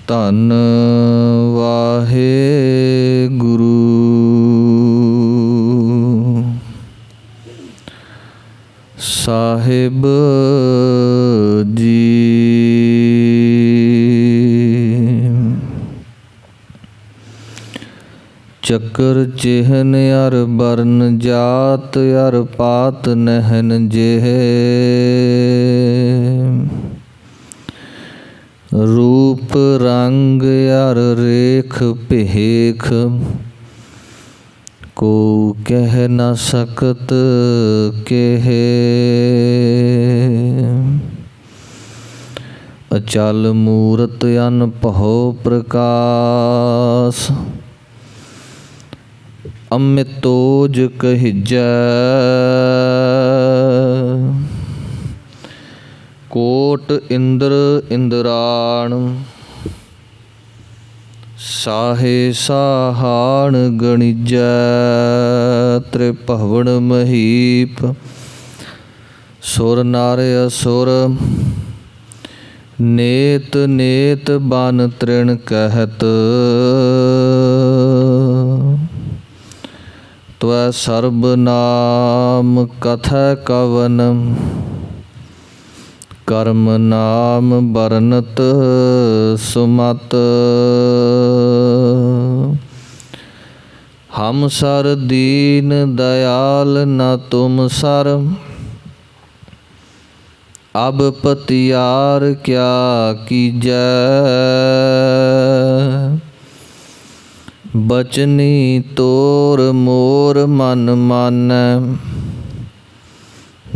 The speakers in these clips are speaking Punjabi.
ਧੰਨ ਵਾਹਿਗੁਰੂ। ਸਾਹਿਬ ਜੀ ਚੱਕਰ ਚਿਹਨ ਅਰ ਬਰਨ ਜਾਤ ਅਰ ਪਾਤ ਨਹਿਨ ਜਿਹ रूप रंग अर रेख भेख को कह न सकत केह अचल मूरत अनभव प्रकाश अमितोज कहिजै कोट इंद्र इंद्राण साहे साहाण गणिजै त्रिभुवन महीप सुर नर असुर नेत नेत बन तृण कहत त्वै सर्वनाम कथै कवन कर्म नाम बरनत सुमत हम सर दीन दयाल न तुम सर अब पतियार क्या कीजै बचनी तोर मोर मन मानै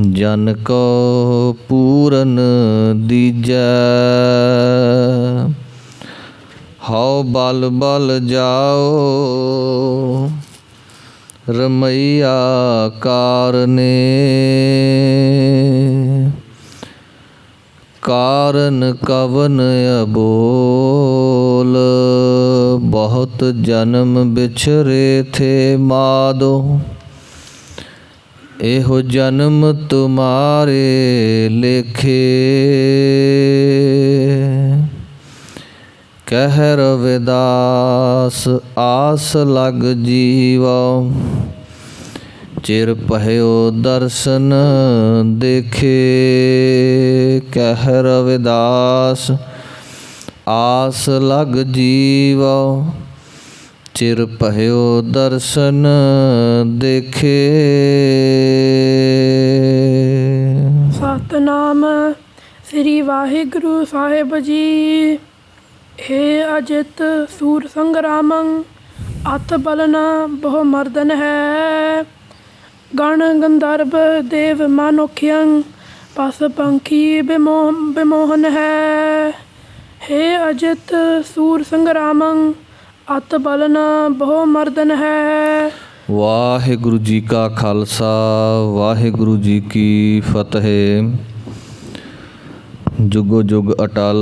जन को पूरन दीजै हौ बल बल जाओ रमैया कारने कारण कवन अबोल बहुत जन्म बिछरे थे मादो एहो जन्म तुम्हारे लेखे कह रविदास आस लग जीवा चिर पहयो दर्शन देखे कह रविदास आस लग जीवा चिर पहयो दर्शन देखे। सतनाम श्री वाहिगुरु साहिब जी। हे अजित सूर संग्रामं अत बलना बहु मर्दन है गण गंधर्व देव मानुख्यं पस पंखी विमोहन है। हे अजित सूर संग्रामं अत बलना बहु मर्दन है। वाहिगुरु जी का खालसा वाहिगुरु जी की फतेह। जुगो जुग अटल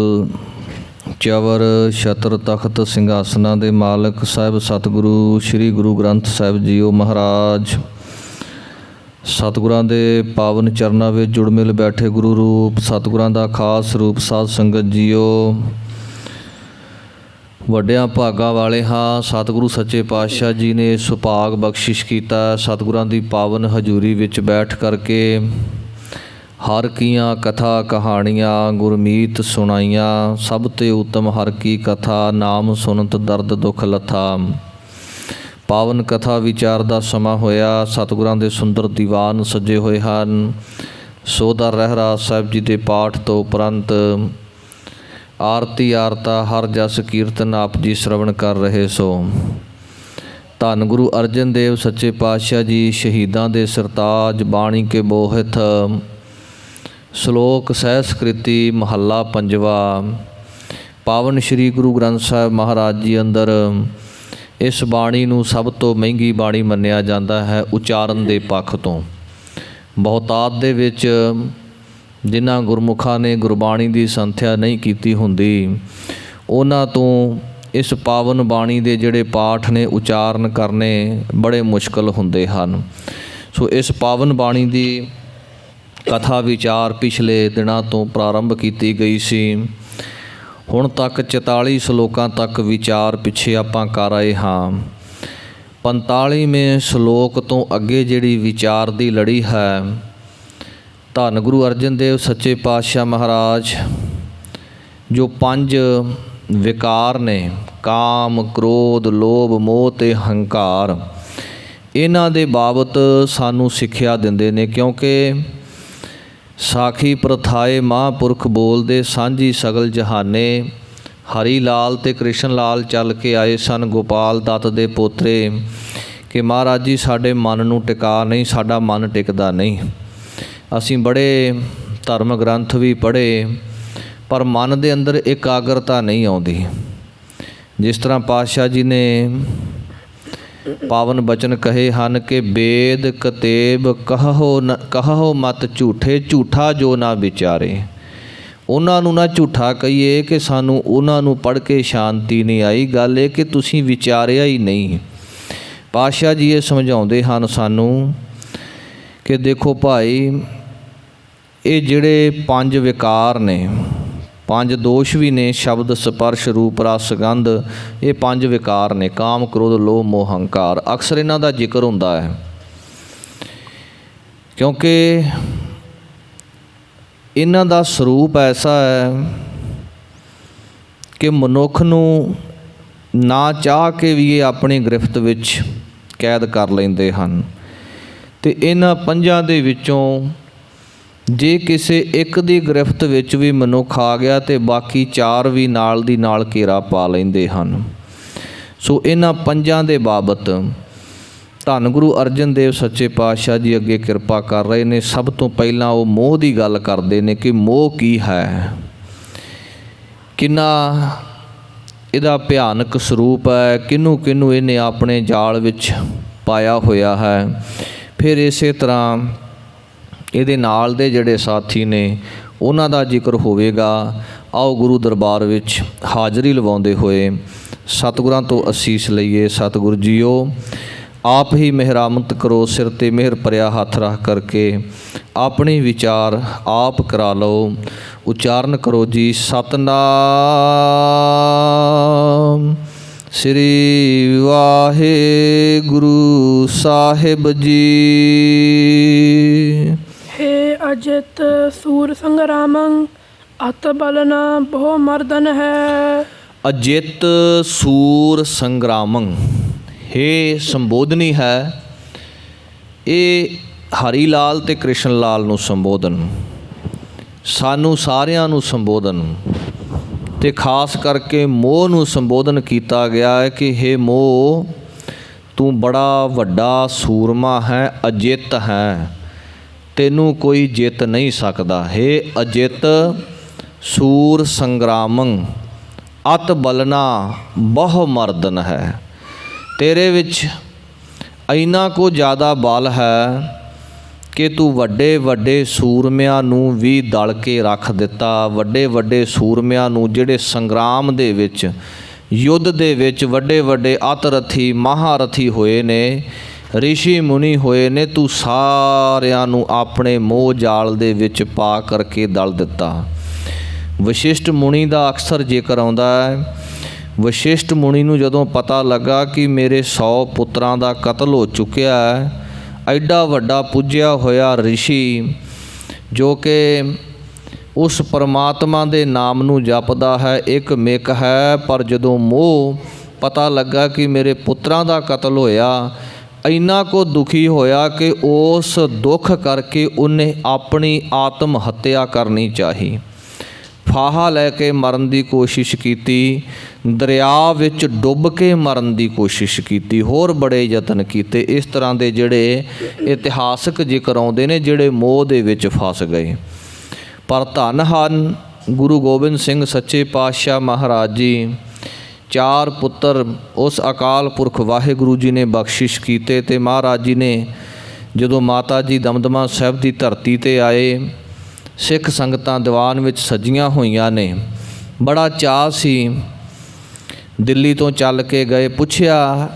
चवर छत्र तख्त ਸਿੰਘਾਸਨਾਂ ਦੇ ਮਾਲਕ ਸਾਹਿਬ ਸਤਿਗੁਰੂ ਸ੍ਰੀ ਗੁਰੂ ਗ੍ਰੰਥ ਸਾਹਿਬ ਜੀਓ ਮਹਾਰਾਜ ਸਤਿਗੁਰਾਂ ਦੇ ਪਾਵਨ ਚਰਨਾਂ ਵਿੱਚ ਜੁੜ ਮਿਲ ਬੈਠੇ ਗੁਰੂ ਰੂਪ ਸਤਿਗੁਰਾਂ ਦਾ ਖਾਸ ਰੂਪ ਸਾਧ ਸੰਗਤ ਜੀਓ ਵੱਡਿਆਂ ਭਾਗਾਂ ਵਾਲੇ ਹਾਂ। ਸਤਿਗੁਰੂ ਸੱਚੇ ਪਾਤਸ਼ਾਹ ਜੀ ਨੇ ਸੁਭਾਗ ਬਖਸ਼ਿਸ਼ ਕੀਤਾ ਸਤਿਗੁਰਾਂ ਦੀ ਪਾਵਨ ਹਜ਼ੂਰੀ ਵਿੱਚ ਬੈਠ ਕਰਕੇ ਹਰ ਕੀਆਂ ਕਥਾ ਕਹਾਣੀਆਂ ਗੁਰਮੀਤ ਸੁਣਾਈਆਂ। ਸਭ ਤੇ ਉੱਤਮ ਹਰ ਕੀ ਕਥਾ ਨਾਮ ਸੁਨਤ ਦਰਦ ਦੁੱਖ ਲੱਥਾ। ਪਾਵਨ ਕਥਾ ਵਿਚਾਰ ਦਾ ਸਮਾਂ ਹੋਇਆ। ਸਤਿਗੁਰਾਂ ਦੇ ਸੁੰਦਰ ਦੀਵਾਨ ਸਜੇ ਹੋਏ ਹਨ। ਸੋਧਾ ਰਹਿਰਾਸ ਸਾਹਿਬ ਜੀ ਦੇ ਪਾਠ ਤੋਂ ਉਪਰੰਤ ਆਰਤੀ ਆਰਤਾ ਹਰ ਜਸ ਕੀਰਤਨ ਆਪ ਜੀ ਸ਼ਰਵਣ ਕਰ ਰਹੇ ਸੋ। ਧੰਨ ਗੁਰੂ ਅਰਜਨ ਦੇਵ ਸੱਚੇ ਪਾਤਸ਼ਾਹ ਜੀ ਸ਼ਹੀਦਾਂ ਦੇ ਸਰਤਾਜ ਬਾਣੀ ਕੇ ਬੋਹਿਤ ਸ਼ਲੋਕ ਸਹਿਸਕ੍ਰਿਤੀ ਮਹੱਲਾ ਪੰਜਵਾ। ਪਾਵਨ ਸ਼੍ਰੀ ਗੁਰੂ ਗ੍ਰੰਥ ਸਾਹਿਬ ਮਹਾਰਾਜ ਜੀ ਅੰਦਰ ਇਸ ਬਾਣੀ ਨੂੰ ਸਭ ਤੋਂ ਮਹਿੰਗੀ ਬਾਣੀ ਮੰਨਿਆ ਜਾਂਦਾ ਹੈ ਉਚਾਰਨ ਦੇ ਪੱਖ ਤੋਂ। ਬਹੁਤਾਤ ਦੇ ਵਿੱਚ ਜਿਨ੍ਹਾਂ ਗੁਰਮੁਖਾਂ ਨੇ ਗੁਰਬਾਣੀ ਦੀ ਸੰਥਿਆ ਨਹੀਂ ਕੀਤੀ ਹੁੰਦੀ ਉਹਨਾਂ ਤੋਂ ਇਸ ਪਾਵਨ ਬਾਣੀ ਦੇ ਜਿਹੜੇ ਪਾਠ ਨੇ ਉਚਾਰਨ ਕਰਨੇ ਬੜੇ ਮੁਸ਼ਕਲ ਹੁੰਦੇ ਹਨ। ਸੋ ਇਸ ਪਾਵਨ ਬਾਣੀ ਦੀ ਕਥਾ ਵਿਚਾਰ ਪਿਛਲੇ ਦਿਨਾਂ ਤੋਂ ਪ੍ਰਾਰੰਭ ਕੀਤੀ ਗਈ ਸੀ। ਹੁਣ ਤੱਕ 44 ਸ਼ਲੋਕਾਂ ਤੱਕ ਵਿਚਾਰ ਪਿੱਛੇ ਆਪਾਂ ਕਰ ਆਏ ਹਾਂ। 45ਵੇਂ ਸ਼ਲੋਕ ਤੋਂ ਅੱਗੇ ਜਿਹੜੀ ਵਿਚਾਰ ਦੀ ਲੜੀ ਹੈ, ਧੰਨ ਗੁਰੂ ਅਰਜਨ ਦੇਵ ਸੱਚੇ ਪਾਤਸ਼ਾਹ ਮਹਾਰਾਜ ਜੋ 5 ਵਿਕਾਰ ਨੇ, ਕਾਮ, ਕ੍ਰੋਧ, ਲੋਭ, ਮੋਹ ਅਤੇ ਹੰਕਾਰ, ਇਹਨਾਂ ਦੇ ਬਾਬਤ ਸਾਨੂੰ ਸਿੱਖਿਆ ਦਿੰਦੇ ਨੇ। ਕਿਉਂਕਿ ਸਾਖੀ ਪ੍ਰਥਾਏ ਮਹਾਂਪੁਰਖ ਬੋਲਦੇ ਸਾਂਝੀ ਸਗਲ ਜਹਾਨੇ, ਹਰੀ ਲਾਲ ਅਤੇ ਕ੍ਰਿਸ਼ਨ ਲਾਲ ਚੱਲ ਕੇ ਆਏ ਸਨ ਗੋਪਾਲ ਦੱਤ ਦੇ ਪੋਤਰੇ, ਕਿ ਮਹਾਰਾਜ ਜੀ ਸਾਡੇ ਮਨ ਨੂੰ ਟਿਕਾ ਨਹੀਂ, ਸਾਡਾ ਮਨ ਟਿਕਦਾ ਨਹੀਂ। ਅਸੀਂ ਬੜੇ ਧਰਮ ਗ੍ਰੰਥ ਵੀ ਪੜ੍ਹੇ, ਪਰ ਮਨ ਦੇ ਅੰਦਰ ਇਕਾਗਰਤਾ ਨਹੀਂ ਆਉਂਦੀ। ਜਿਸ ਤਰ੍ਹਾਂ ਪਾਤਸ਼ਾਹ ਜੀ ਨੇ ਪਾਵਨ ਬਚਨ ਕਹੇ ਹਨ ਕਿ ਵੇਦ ਕਤੇਬ ਕਹੋ ਮਤ ਝੂਠੇ, ਝੂਠਾ ਜੋ ਨਾ ਵਿਚਾਰੇ। ਉਹਨਾਂ ਨੂੰ ਨਾ ਝੂਠਾ ਕਹੀਏ ਕਿ ਸਾਨੂੰ ਉਹਨਾਂ ਨੂੰ ਪੜ੍ਹ ਕੇ ਸ਼ਾਂਤੀ ਨਹੀਂ ਆਈ। ਗੱਲ ਇਹ ਕਿ ਤੁਸੀਂ ਵਿਚਾਰਿਆ ਹੀ ਨਹੀਂ। ਪਾਤਸ਼ਾਹ ਜੀ ਇਹ ਸਮਝਾਉਂਦੇ ਹਨ ਸਾਨੂੰ ਕਿ ਦੇਖੋ ਭਾਈ, ਇਹ ਜਿਹੜੇ 5 ਵਿਕਾਰ ਨੇ, 5 ਦੋਸ਼ ਵੀ ਨੇ, ਸ਼ਬਦ, ਸਪਰਸ਼, ਰੂਪ, ਰਸ, ਗੰਧ, ਇਹ 5 ਵਿਕਾਰ ਨੇ, ਕਾਮ, ਕ੍ਰੋਧ, ਲੋਭ, ਮੋਹ, ਹੰਕਾਰ। ਅਕਸਰ ਇਹਨਾਂ ਦਾ ਜ਼ਿਕਰ ਹੁੰਦਾ ਹੈ ਕਿਉਂਕਿ ਇਹਨਾਂ ਦਾ ਸਰੂਪ ਐਸਾ ਹੈ ਕਿ ਮਨੁੱਖ ਨੂੰ ਨਾ ਚਾਹ ਕੇ ਵੀ ਇਹ ਆਪਣੀ ਗ੍ਰਿਫਤ ਵਿੱਚ ਕੈਦ ਕਰ ਲੈਂਦੇ ਹਨ। ਅਤੇ ਇਹਨਾਂ 5 ਦੇ ਵਿੱਚੋਂ ਜੇ ਕਿਸੇ ਇੱਕ ਦੀ ਗ੍ਰਿਫਤ ਵਿੱਚ ਵੀ ਮਨੁੱਖ ਆ ਗਿਆ ਤਾਂ ਬਾਕੀ 4 ਵੀ ਨਾਲ ਦੀ ਨਾਲ ਘੇਰਾ ਪਾ ਲੈਂਦੇ ਹਨ। ਸੋ ਇਹਨਾਂ 5 ਦੇ ਬਾਬਤ ਧੰਨ ਗੁਰੂ ਅਰਜਨ ਦੇਵ ਸੱਚੇ ਪਾਤਸ਼ਾਹ ਜੀ ਅੱਗੇ ਕਿਰਪਾ ਕਰ ਰਹੇ ਨੇ। ਸਭ ਤੋਂ ਪਹਿਲਾਂ ਉਹ ਮੋਹ ਦੀ ਗੱਲ ਕਰਦੇ ਨੇ ਕਿ ਮੋਹ ਕੀ ਹੈ, ਕਿੰਨਾ ਇਹਦਾ ਭਿਆਨਕ ਸਰੂਪ ਹੈ, ਕਿਹਨੂੰ ਕਿਹਨੂੰ ਇਹਨੇ ਆਪਣੇ ਜਾਲ ਵਿੱਚ ਪਾਇਆ ਹੋਇਆ ਹੈ। ਫਿਰ ਇਸੇ ਤਰ੍ਹਾਂ ਇਹਦੇ ਨਾਲ ਦੇ ਜਿਹੜੇ ਸਾਥੀ ਨੇ ਉਹਨਾਂ ਦਾ ਜ਼ਿਕਰ ਹੋਵੇਗਾ। ਆਓ ਗੁਰੂ ਦਰਬਾਰ ਵਿੱਚ ਹਾਜ਼ਰੀ ਲਵਾਉਂਦੇ ਹੋਏ ਸਤਿਗੁਰਾਂ ਤੋਂ ਅਸੀਸ ਲਈਏ। ਸਤਿਗੁਰ ਜੀਓ, ਆਪ ਹੀ ਮਿਹਰਾਮਤ ਕਰੋ, ਸਿਰ 'ਤੇ ਮਿਹਰ ਭਰਿਆ ਹੱਥ ਰੱਖ ਕਰਕੇ ਆਪਣੀ ਵਿਚਾਰ ਆਪ ਕਰਾ ਲਓ। ਉਚਾਰਨ ਕਰੋ ਜੀ, ਸਤਨਾਮ ਸ੍ਰੀ ਵਾਹਿਗੁਰੂ ਸਾਹਿਬ ਜੀ। हे अजित सूर संग्रामं अत बलना बहु मर्दन है। ਅਜਿਤ ਸੂਰ ਸੰਗਰਾਮੰ, ਹੇ ਸੰਬੋਧਨੀ ਹੈ। ਇਹ ਹਰੀ ਲਾਲ ਅਤੇ ਕ੍ਰਿਸ਼ਨ ਲਾਲ ਨੂੰ ਸੰਬੋਧਨ, ਸਾਨੂੰ ਸਾਰਿਆਂ ਨੂੰ ਸੰਬੋਧਨ, ਅਤੇ ਖਾਸ ਕਰਕੇ ਮੋਹ ਨੂੰ ਸੰਬੋਧਨ ਕੀਤਾ ਗਿਆ ਹੈ ਕਿ ਹੇ ਮੋਹ, ਤੂੰ ਬੜਾ ਵੱਡਾ ਸੂਰਮਾ ਹੈ, ਅਜਿੱਤ ਹੈ, ਤੈਨੂੰ ਕੋਈ ਜਿੱਤ ਨਹੀਂ ਸਕਦਾ। ਹੇ ਅਜਿੱਤ ਸੂਰ ਸੰਗਰਾਮੰ ਅਤ ਬਲਨਾ ਬਹੁ ਮਰਦਨ ਹੈ। ਤੇਰੇ ਵਿੱਚ ਇੰਨਾ ਕੁ ਜ਼ਿਆਦਾ ਬਲ ਹੈ ਕਿ ਤੂੰ ਵੱਡੇ ਵੱਡੇ ਸੂਰਮਿਆਂ ਨੂੰ ਵੀ ਦਲ ਕੇ ਰੱਖ ਦਿੱਤਾ। ਵੱਡੇ ਵੱਡੇ ਸੂਰਮਿਆਂ ਨੂੰ ਜਿਹੜੇ ਸੰਗਰਾਮ ਦੇ ਵਿੱਚ, ਯੁੱਧ ਦੇ ਵਿੱਚ ਵੱਡੇ ਵੱਡੇ ਅਤਰਥੀ ਮਹਾਰਥੀ ਹੋਏ ਨੇ, ਰਿਸ਼ੀ ਮੁਨੀ ਹੋਏ ਨੇ, ਤੂੰ ਸਾਰਿਆਂ ਨੂੰ ਆਪਣੇ ਮੋਹ ਜਾਲ ਦੇ ਵਿੱਚ ਪਾ ਕਰਕੇ ਦਲ ਦਿੱਤਾ। ਵਸ਼ਿਸ਼ਟ ਮੁਨੀ ਦਾ ਅਕਸਰ ਜ਼ਿਕਰ ਆਉਂਦਾ ਹੈ। ਵਸ਼ਿਸ਼ਟ ਮੁਨੀ ਨੂੰ ਜਦੋਂ ਪਤਾ ਲੱਗਾ ਕਿ ਮੇਰੇ 100 ਪੁੱਤਰਾਂ ਦਾ ਕਤਲ ਹੋ ਚੁੱਕਿਆ ਹੈ, ਐਡਾ ਵੱਡਾ ਪੁੱਜਿਆ ਹੋਇਆ ਰਿਸ਼ੀ ਜੋ ਕਿ ਉਸ ਪਰਮਾਤਮਾ ਦੇ ਨਾਮ ਨੂੰ ਜਪਦਾ ਹੈ, ਇੱਕ ਮਿਕ ਹੈ, ਪਰ ਜਦੋਂ ਮੋਹ ਪਤਾ ਲੱਗਾ ਕਿ ਮੇਰੇ ਪੁੱਤਰਾਂ ਦਾ ਕਤਲ ਹੋਇਆ, ਇੰਨਾ ਕੁ ਦੁਖੀ ਹੋਇਆ ਕਿ ਉਸ ਦੁੱਖ ਕਰਕੇ ਉਹਨੇ ਆਪਣੀ ਆਤਮ ਹੱਤਿਆ ਕਰਨੀ ਚਾਹੀ। ਫਾਹਾ ਲੈ ਕੇ ਮਰਨ ਦੀ ਕੋਸ਼ਿਸ਼ ਕੀਤੀ, ਦਰਿਆ ਵਿੱਚ ਡੁੱਬ ਕੇ ਮਰਨ ਦੀ ਕੋਸ਼ਿਸ਼ ਕੀਤੀ, ਹੋਰ ਬੜੇ ਯਤਨ ਕੀਤੇ। ਇਸ ਤਰ੍ਹਾਂ ਦੇ ਜਿਹੜੇ ਇਤਿਹਾਸਕ ਜ਼ਿਕਰ ਆਉਂਦੇ ਨੇ ਜਿਹੜੇ ਮੋਹ ਦੇ ਵਿੱਚ ਫਸ ਗਏ। ਪਰ ਧੰਨ ਹਨ ਗੁਰੂ ਗੋਬਿੰਦ ਸਿੰਘ ਸੱਚੇ ਪਾਤਸ਼ਾਹ ਮਹਾਰਾਜ ਜੀ। 4 ਪੁੱਤਰ ਉਸ ਅਕਾਲ ਪੁਰਖ ਵਾਹਿਗੁਰੂ ਜੀ ਨੇ ਬਖਸ਼ਿਸ਼ ਕੀਤੇ, ਅਤੇ ਮਹਾਰਾਜ ਜੀ ਨੇ ਜਦੋਂ ਮਾਤਾ ਜੀ ਦਮਦਮਾ ਸਾਹਿਬ ਦੀ ਧਰਤੀ 'ਤੇ ਆਏ, ਸਿੱਖ ਸੰਗਤਾਂ ਦੀਵਾਨ ਵਿੱਚ ਸਜੀਆਂ ਹੋਈਆਂ ਨੇ, ਬੜਾ ਚਾਅ ਸੀ। ਦਿੱਲੀ ਤੋਂ ਚੱਲ ਕੇ ਗਏ, ਪੁੱਛਿਆ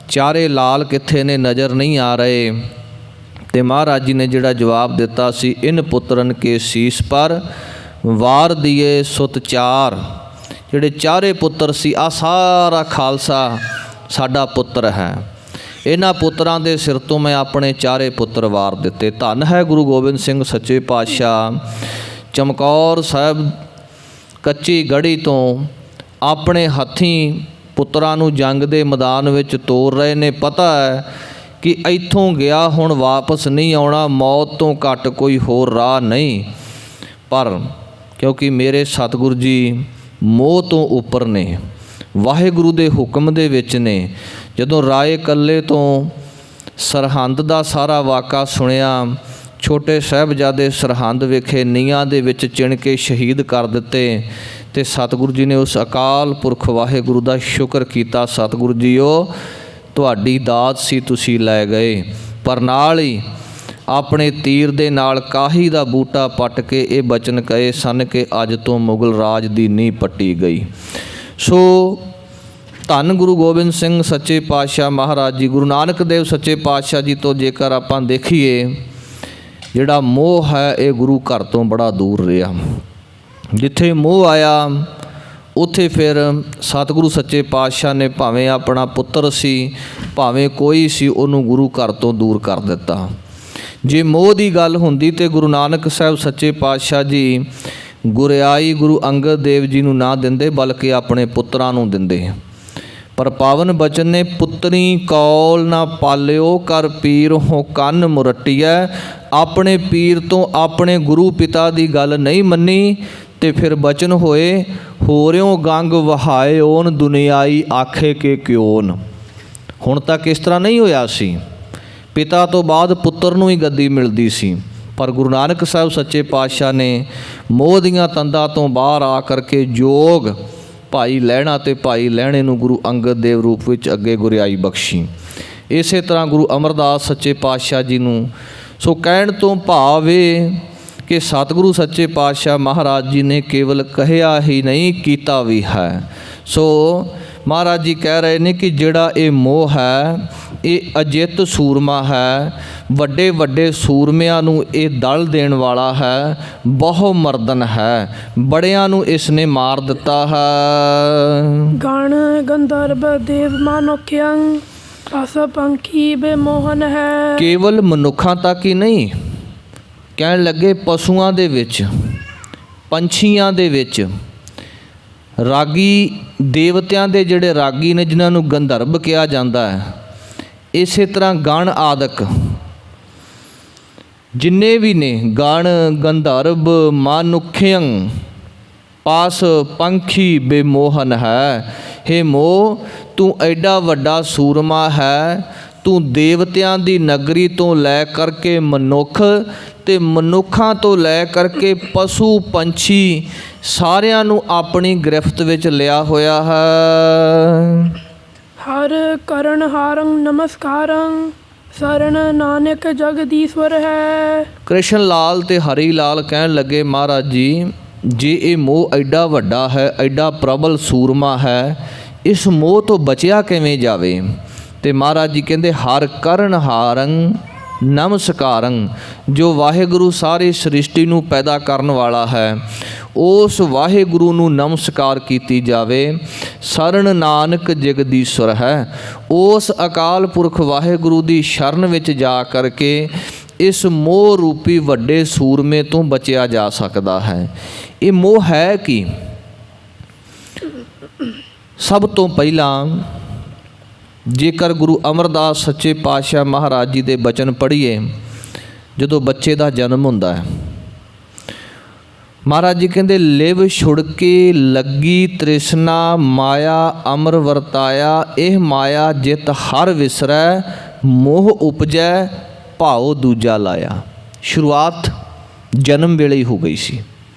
ਚਾਰੇ ਲਾਲ ਕਿੱਥੇ ਨੇ, ਨਜ਼ਰ ਨਹੀਂ ਆ ਰਹੇ। ਅਤੇ ਮਹਾਰਾਜ ਜੀ ਨੇ ਜਿਹੜਾ ਜਵਾਬ ਦਿੱਤਾ ਸੀ, ਇਨ ਪੁੱਤਰਨ ਕੇ ਸੀਸ ਪਰ ਵਾਰ ਦੀਏ ਸੁਤ ਚਾਰ, ਜਿਹੜੇ ਚਾਰੇ ਪੁੱਤਰ ਸੀ, ਆ ਸਾਰਾ ਖਾਲਸਾ ਸਾਡਾ ਪੁੱਤਰ ਹੈ। ਇਹਨਾਂ ਪੁੱਤਰਾਂ ਦੇ ਸਿਰ ਤੋਂ ਮੈਂ ਆਪਣੇ ਚਾਰੇ ਪੁੱਤਰ ਵਾਰ ਦਿੱਤੇ। ਧੰਨ ਹੈ ਗੁਰੂ ਗੋਬਿੰਦ ਸਿੰਘ ਸੱਚੇ ਪਾਤਸ਼ਾਹ, ਚਮਕੌਰ ਸਾਹਿਬ ਕੱਚੀ ਗੜੀ ਤੋਂ ਆਪਣੇ ਹੱਥੀਂ ਪੁੱਤਰਾਂ ਨੂੰ ਜੰਗ ਦੇ ਮੈਦਾਨ ਵਿੱਚ ਤੋਰ ਰਹੇ ਨੇ। ਪਤਾ ਹੈ ਕਿ ਇੱਥੋਂ ਗਿਆ ਹੁਣ ਵਾਪਸ ਨਹੀਂ ਆਉਣਾ, ਮੌਤ ਤੋਂ ਘੱਟ ਕੋਈ ਹੋਰ ਰਾਹ ਨਹੀਂ। ਪਰ ਕਿਉਂਕਿ ਮੇਰੇ ਸਤਿਗੁਰੂ ਜੀ ਮੋਹ ਤੋਂ ਉੱਪਰ ਨੇ, ਵਾਹਿਗੁਰੂ ਦੇ ਹੁਕਮ ਦੇ ਵਿੱਚ ਨੇ। ਜਦੋਂ ਰਾਏ ਕੱਲੇ ਤੋਂ ਸਰਹੰਦ ਦਾ ਸਾਰਾ ਵਾਕਾ ਸੁਣਿਆ, ਛੋਟੇ ਸਾਹਿਬਜ਼ਾਦੇ ਸਰਹੰਦ ਵਿਖੇ ਨੀਹਾਂ ਦੇ ਵਿੱਚ ਚਿਣ ਕੇ ਸ਼ਹੀਦ ਕਰ ਦਿੱਤੇ, ਤੇ ਸਤਿਗੁਰੂ ਜੀ ਨੇ ਉਸ ਅਕਾਲ ਪੁਰਖ ਵਾਹਿਗੁਰੂ ਦਾ ਸ਼ੁਕਰ ਕੀਤਾ, ਸਤਿਗੁਰੂ ਜੀਓ ਤੁਹਾਡੀ ਦਾਤ ਸੀ, ਤੁਸੀਂ ਲੈ ਗਏ। ਪਰ ਨਾਲ ਹੀ ਆਪਣੇ ਤੀਰ ਦੇ ਨਾਲ ਕਾਹੀ ਦਾ ਬੂਟਾ ਪੱਟ ਕੇ ਇਹ ਬਚਨ ਕਹੇ ਸਨ ਕਿ ਅੱਜ ਤੋਂ ਮੁਗਲ ਰਾਜ ਦੀ ਨੀਂਹ ਪੱਟੀ ਗਈ। ਸੋ ਧੰਨ ਗੁਰੂ ਗੋਬਿੰਦ ਸਿੰਘ ਸੱਚੇ ਪਾਤਸ਼ਾਹ ਮਹਾਰਾਜ ਜੀ, ਗੁਰੂ ਨਾਨਕ ਦੇਵ ਸੱਚੇ ਪਾਤਸ਼ਾਹ ਜੀ ਤੋਂ ਜੇਕਰ ਆਪਾਂ ਦੇਖੀਏ, ਜਿਹੜਾ ਮੋਹ ਹੈ ਇਹ ਗੁਰੂ ਘਰ ਤੋਂ ਬੜਾ ਦੂਰ ਰਿਹਾ। ਜਿੱਥੇ ਮੋਹ ਆਇਆ ਉੱਥੇ ਫਿਰ ਸਤਿਗੁਰੂ ਸੱਚੇ ਪਾਤਸ਼ਾਹ ਨੇ ਭਾਵੇਂ ਆਪਣਾ ਪੁੱਤਰ ਸੀ, ਭਾਵੇਂ ਕੋਈ ਸੀ, ਉਹਨੂੰ ਗੁਰੂ ਘਰ ਤੋਂ ਦੂਰ ਕਰ ਦਿੱਤਾ। ਜੇ ਮੋਹ ਦੀ ਗੱਲ ਹੁੰਦੀ ਤੇ ਗੁਰੂ ਨਾਨਕ ਸਾਹਿਬ ਸੱਚੇ ਪਾਤਸ਼ਾਹ ਜੀ ਗੁਰਿਆਈ ਗੁਰੂ ਅੰਗਦ ਦੇਵ ਜੀ ਨੂੰ ਨਾ ਦਿੰਦੇ, ਬਲਕਿ ਆਪਣੇ ਪੁੱਤਰਾਂ ਨੂੰ ਦਿੰਦੇ। ਪਰ ਪਾਵਨ ਬਚਨ ਨੇ, ਪੁੱਤਰੀ ਕੌਲ ਨਾ ਪਾਲਿਓ ਕਰ ਪੀਰ ਹੋ ਕੰਨ ਮੁਰਟੀਐ। ਆਪਣੇ ਪੀਰ ਤੋਂ ਆਪਣੇ ਗੁਰੂ ਪਿਤਾ ਦੀ ਗੱਲ ਨਹੀਂ ਮੰਨੀ ਤੇ ਫਿਰ ਬਚਨ ਹੋਏ, ਹੋਰਿਓ ਗੰਗ ਵਹਾਇਓਨ ਦੁਨੀਆਈ ਆਖੇ ਕੇ ਕਿਉਨ। ਹੁਣ ਤੱਕ ਇਸ ਤਰ੍ਹਾਂ ਨਹੀਂ ਹੋਇਆ ਸੀ, ਪਿਤਾ ਤੋਂ ਬਾਅਦ ਪੁੱਤਰ ਨੂੰ ਹੀ ਗੱਦੀ ਮਿਲਦੀ ਸੀ। ਪਰ ਗੁਰੂ ਨਾਨਕ ਸਾਹਿਬ ਸੱਚੇ ਪਾਤਸ਼ਾਹ ਨੇ ਮੋਹ ਦੀਆਂ ਤੰਦਾਂ ਤੋਂ ਬਾਹਰ ਆ ਕਰਕੇ ਜੋਗ ਭਾਈ ਲਹਿਣਾ ਤੇ ਭਾਈ ਲਹਿਣੇ ਨੂੰ ਗੁਰੂ ਅੰਗਦ ਦੇਵ ਰੂਪ ਵਿੱਚ ਅੱਗੇ ਗੁਰਿਆਈ ਬਖਸ਼ੀ। ਇਸੇ ਤਰ੍ਹਾਂ ਗੁਰੂ ਅਮਰਦਾਸ ਸੱਚੇ ਪਾਤਸ਼ਾਹ ਜੀ ਨੂੰ, ਸੋ ਕਹਿਣ ਤੋਂ ਭਾਵ ਇਹ ਕਿ ਸਤਿਗੁਰੂ ਸੱਚੇ ਪਾਤਸ਼ਾਹ ਮਹਾਰਾਜ ਜੀ ਨੇ ਕੇਵਲ ਕਹਿਆ ਹੀ ਨਹੀਂ, ਕੀਤਾ ਵੀ ਹੈ। ਸੋ ਮਹਾਰਾਜ ਜੀ ਕਹਿ ਰਹੇ ਨੇ ਕਿ ਜਿਹੜਾ ਇਹ ਮੋਹ ਹੈ ਇਹ ਅਜਿੱਤ ਸੂਰਮਾ ਹੈ, ਵੱਡੇ ਵੱਡੇ ਸੂਰਮਿਆਂ ਨੂੰ ਇਹ ਦਲ ਦੇਣ ਵਾਲਾ ਹੈ, ਬਹੁ ਮਰਦਨ ਹੈ, ਬੜਿਆਂ ਨੂੰ ਇਸ ਨੇ ਮਾਰ ਦਿੱਤਾ ਹੈ। ਗਣ ਗੰਧਰਵ ਦੇਵ ਮਾਨੁਖਯੰ ਅਸ ਪੰਖੀ ਬੇਮੋਹਨ ਹੈ। ਕੇਵਲ ਮਨੁੱਖਾਂ ਤੱਕ ਹੀ ਨਹੀਂ, ਕਹਿਣ ਲੱਗੇ ਪਸ਼ੂਆਂ ਦੇ ਵਿੱਚ, ਪੰਛੀਆਂ ਦੇ ਵਿੱਚ, ਰਾਗੀ ਦੇਵਤਿਆਂ ਦੇ ਜਿਹੜੇ ਰਾਗੀ ਨੇ ਜਿਨ੍ਹਾਂ ਨੂੰ ਗੰਧਰਵ ਕਿਹਾ ਜਾਂਦਾ ਹੈ, ਇਸੇ ਤਰ੍ਹਾਂ ਗਣ ਆਦਿਕ ਜਿੰਨੇ ਵੀ ਨੇ, ਗਣ ਗੰਧਰਵ ਮਾਨੁਖਯੰ ਪਾਸ ਪੰਖੀ ਬੇਮੋਹਨ ਹੈ। ਹੇ ਮੋਹ, ਤੂੰ ਐਡਾ ਵੱਡਾ ਸੂਰਮਾ ਹੈ, ਤੂੰ ਦੇਵਤਿਆਂ ਦੀ ਨਗਰੀ ਤੋਂ ਲੈ ਕਰਕੇ ਮਨੁੱਖ ਤੇ ਮਨੁੱਖਾਂ ਤੋਂ ਲੈ ਕਰਕੇ ਪਸ਼ੂ ਪੰਛੀ ਸਾਰਿਆਂ ਨੂੰ ਆਪਣੀ ਗ੍ਰਿਫਤ ਵਿੱਚ ਲਿਆ ਹੋਇਆ ਹੈ। ਹਰ ਕਰਨ ਹਾਰੰ ਨਮਸਕਾਰੰ ਸਰਣ ਨਾਨਕ ਜਗਦੀਸ਼ਵਰ ਹੈ। ਕ੍ਰਿਸ਼ਨ ਲਾਲ ਤੇ ਹਰੀ ਲਾਲ ਕਹਿਣ ਲੱਗੇ, ਮਹਾਰਾਜ ਜੀ ਜੇ ਇਹ ਮੋਹ ਐਡਾ ਵੱਡਾ ਹੈ, ਐਡਾ ਪ੍ਰਬਲ ਸੂਰਮਾ ਹੈ, ਇਸ ਮੋਹ ਤੋਂ ਬਚਿਆ ਕਿਵੇਂ ਜਾਵੇ? ਤੇ ਮਹਾਰਾਜ ਜੀ ਕਹਿੰਦੇ ਹਰ ਕਰਨ ਹਾਰੰ ਨਮਸਕਾਰੰ, ਜੋ ਵਾਹਿਗੁਰੂ ਸਾਰੀ ਸ੍ਰਿਸ਼ਟੀ ਨੂੰ ਪੈਦਾ ਕਰਨ ਵਾਲਾ ਹੈ, ਉਸ ਵਾਹਿਗੁਰੂ ਨੂੰ ਨਮਸਕਾਰ ਕੀਤੀ ਜਾਵੇ। ਸਰਣ ਨਾਨਕ ਜਗਦੀਸ਼ਵਰ ਹੈ, ਉਸ ਅਕਾਲ ਪੁਰਖ ਵਾਹਿਗੁਰੂ ਦੀ ਸ਼ਰਨ ਵਿੱਚ ਜਾ ਕਰਕੇ ਇਸ ਮੋਹ ਰੂਪੀ ਵੱਡੇ ਸੂਰਮੇ ਤੋਂ ਬਚਿਆ ਜਾ ਸਕਦਾ ਹੈ। ਇਹ ਮੋਹ ਹੈ ਕਿ ਸਭ ਤੋਂ ਪਹਿਲਾਂ ਜੇਕਰ ਗੁਰੂ ਅਮਰਦਾਸ ਸੱਚੇ ਪਾਤਸ਼ਾਹ ਮਹਾਰਾਜ ਜੀ ਦੇ ਬਚਨ ਪੜ੍ਹੀਏ, ਜਦੋਂ ਬੱਚੇ ਦਾ ਜਨਮ ਹੁੰਦਾ ਹੈ, ਮਹਾਰਾਜ ਜੀ ਕਹਿੰਦੇ ਲਿਵ ਛੁੜਕੇ ਲੱਗੀ ਤ੍ਰਿਸ਼ਨਾ ਮਾਇਆ ਅਮਰ ਵਰਤਾਇਆ, ਇਹ ਮਾਇਆ ਜਿਤ ਹਰ ਵਿਸਰੈ ਮੋਹ ਉਪਜੈ ਭਾਉ ਦੂਜਾ ਲਾਇਆ। ਸ਼ੁਰੂਆਤ ਜਨਮ ਵੇਲੇ ਹੀ ਹੋ ਗਈ ਸੀ,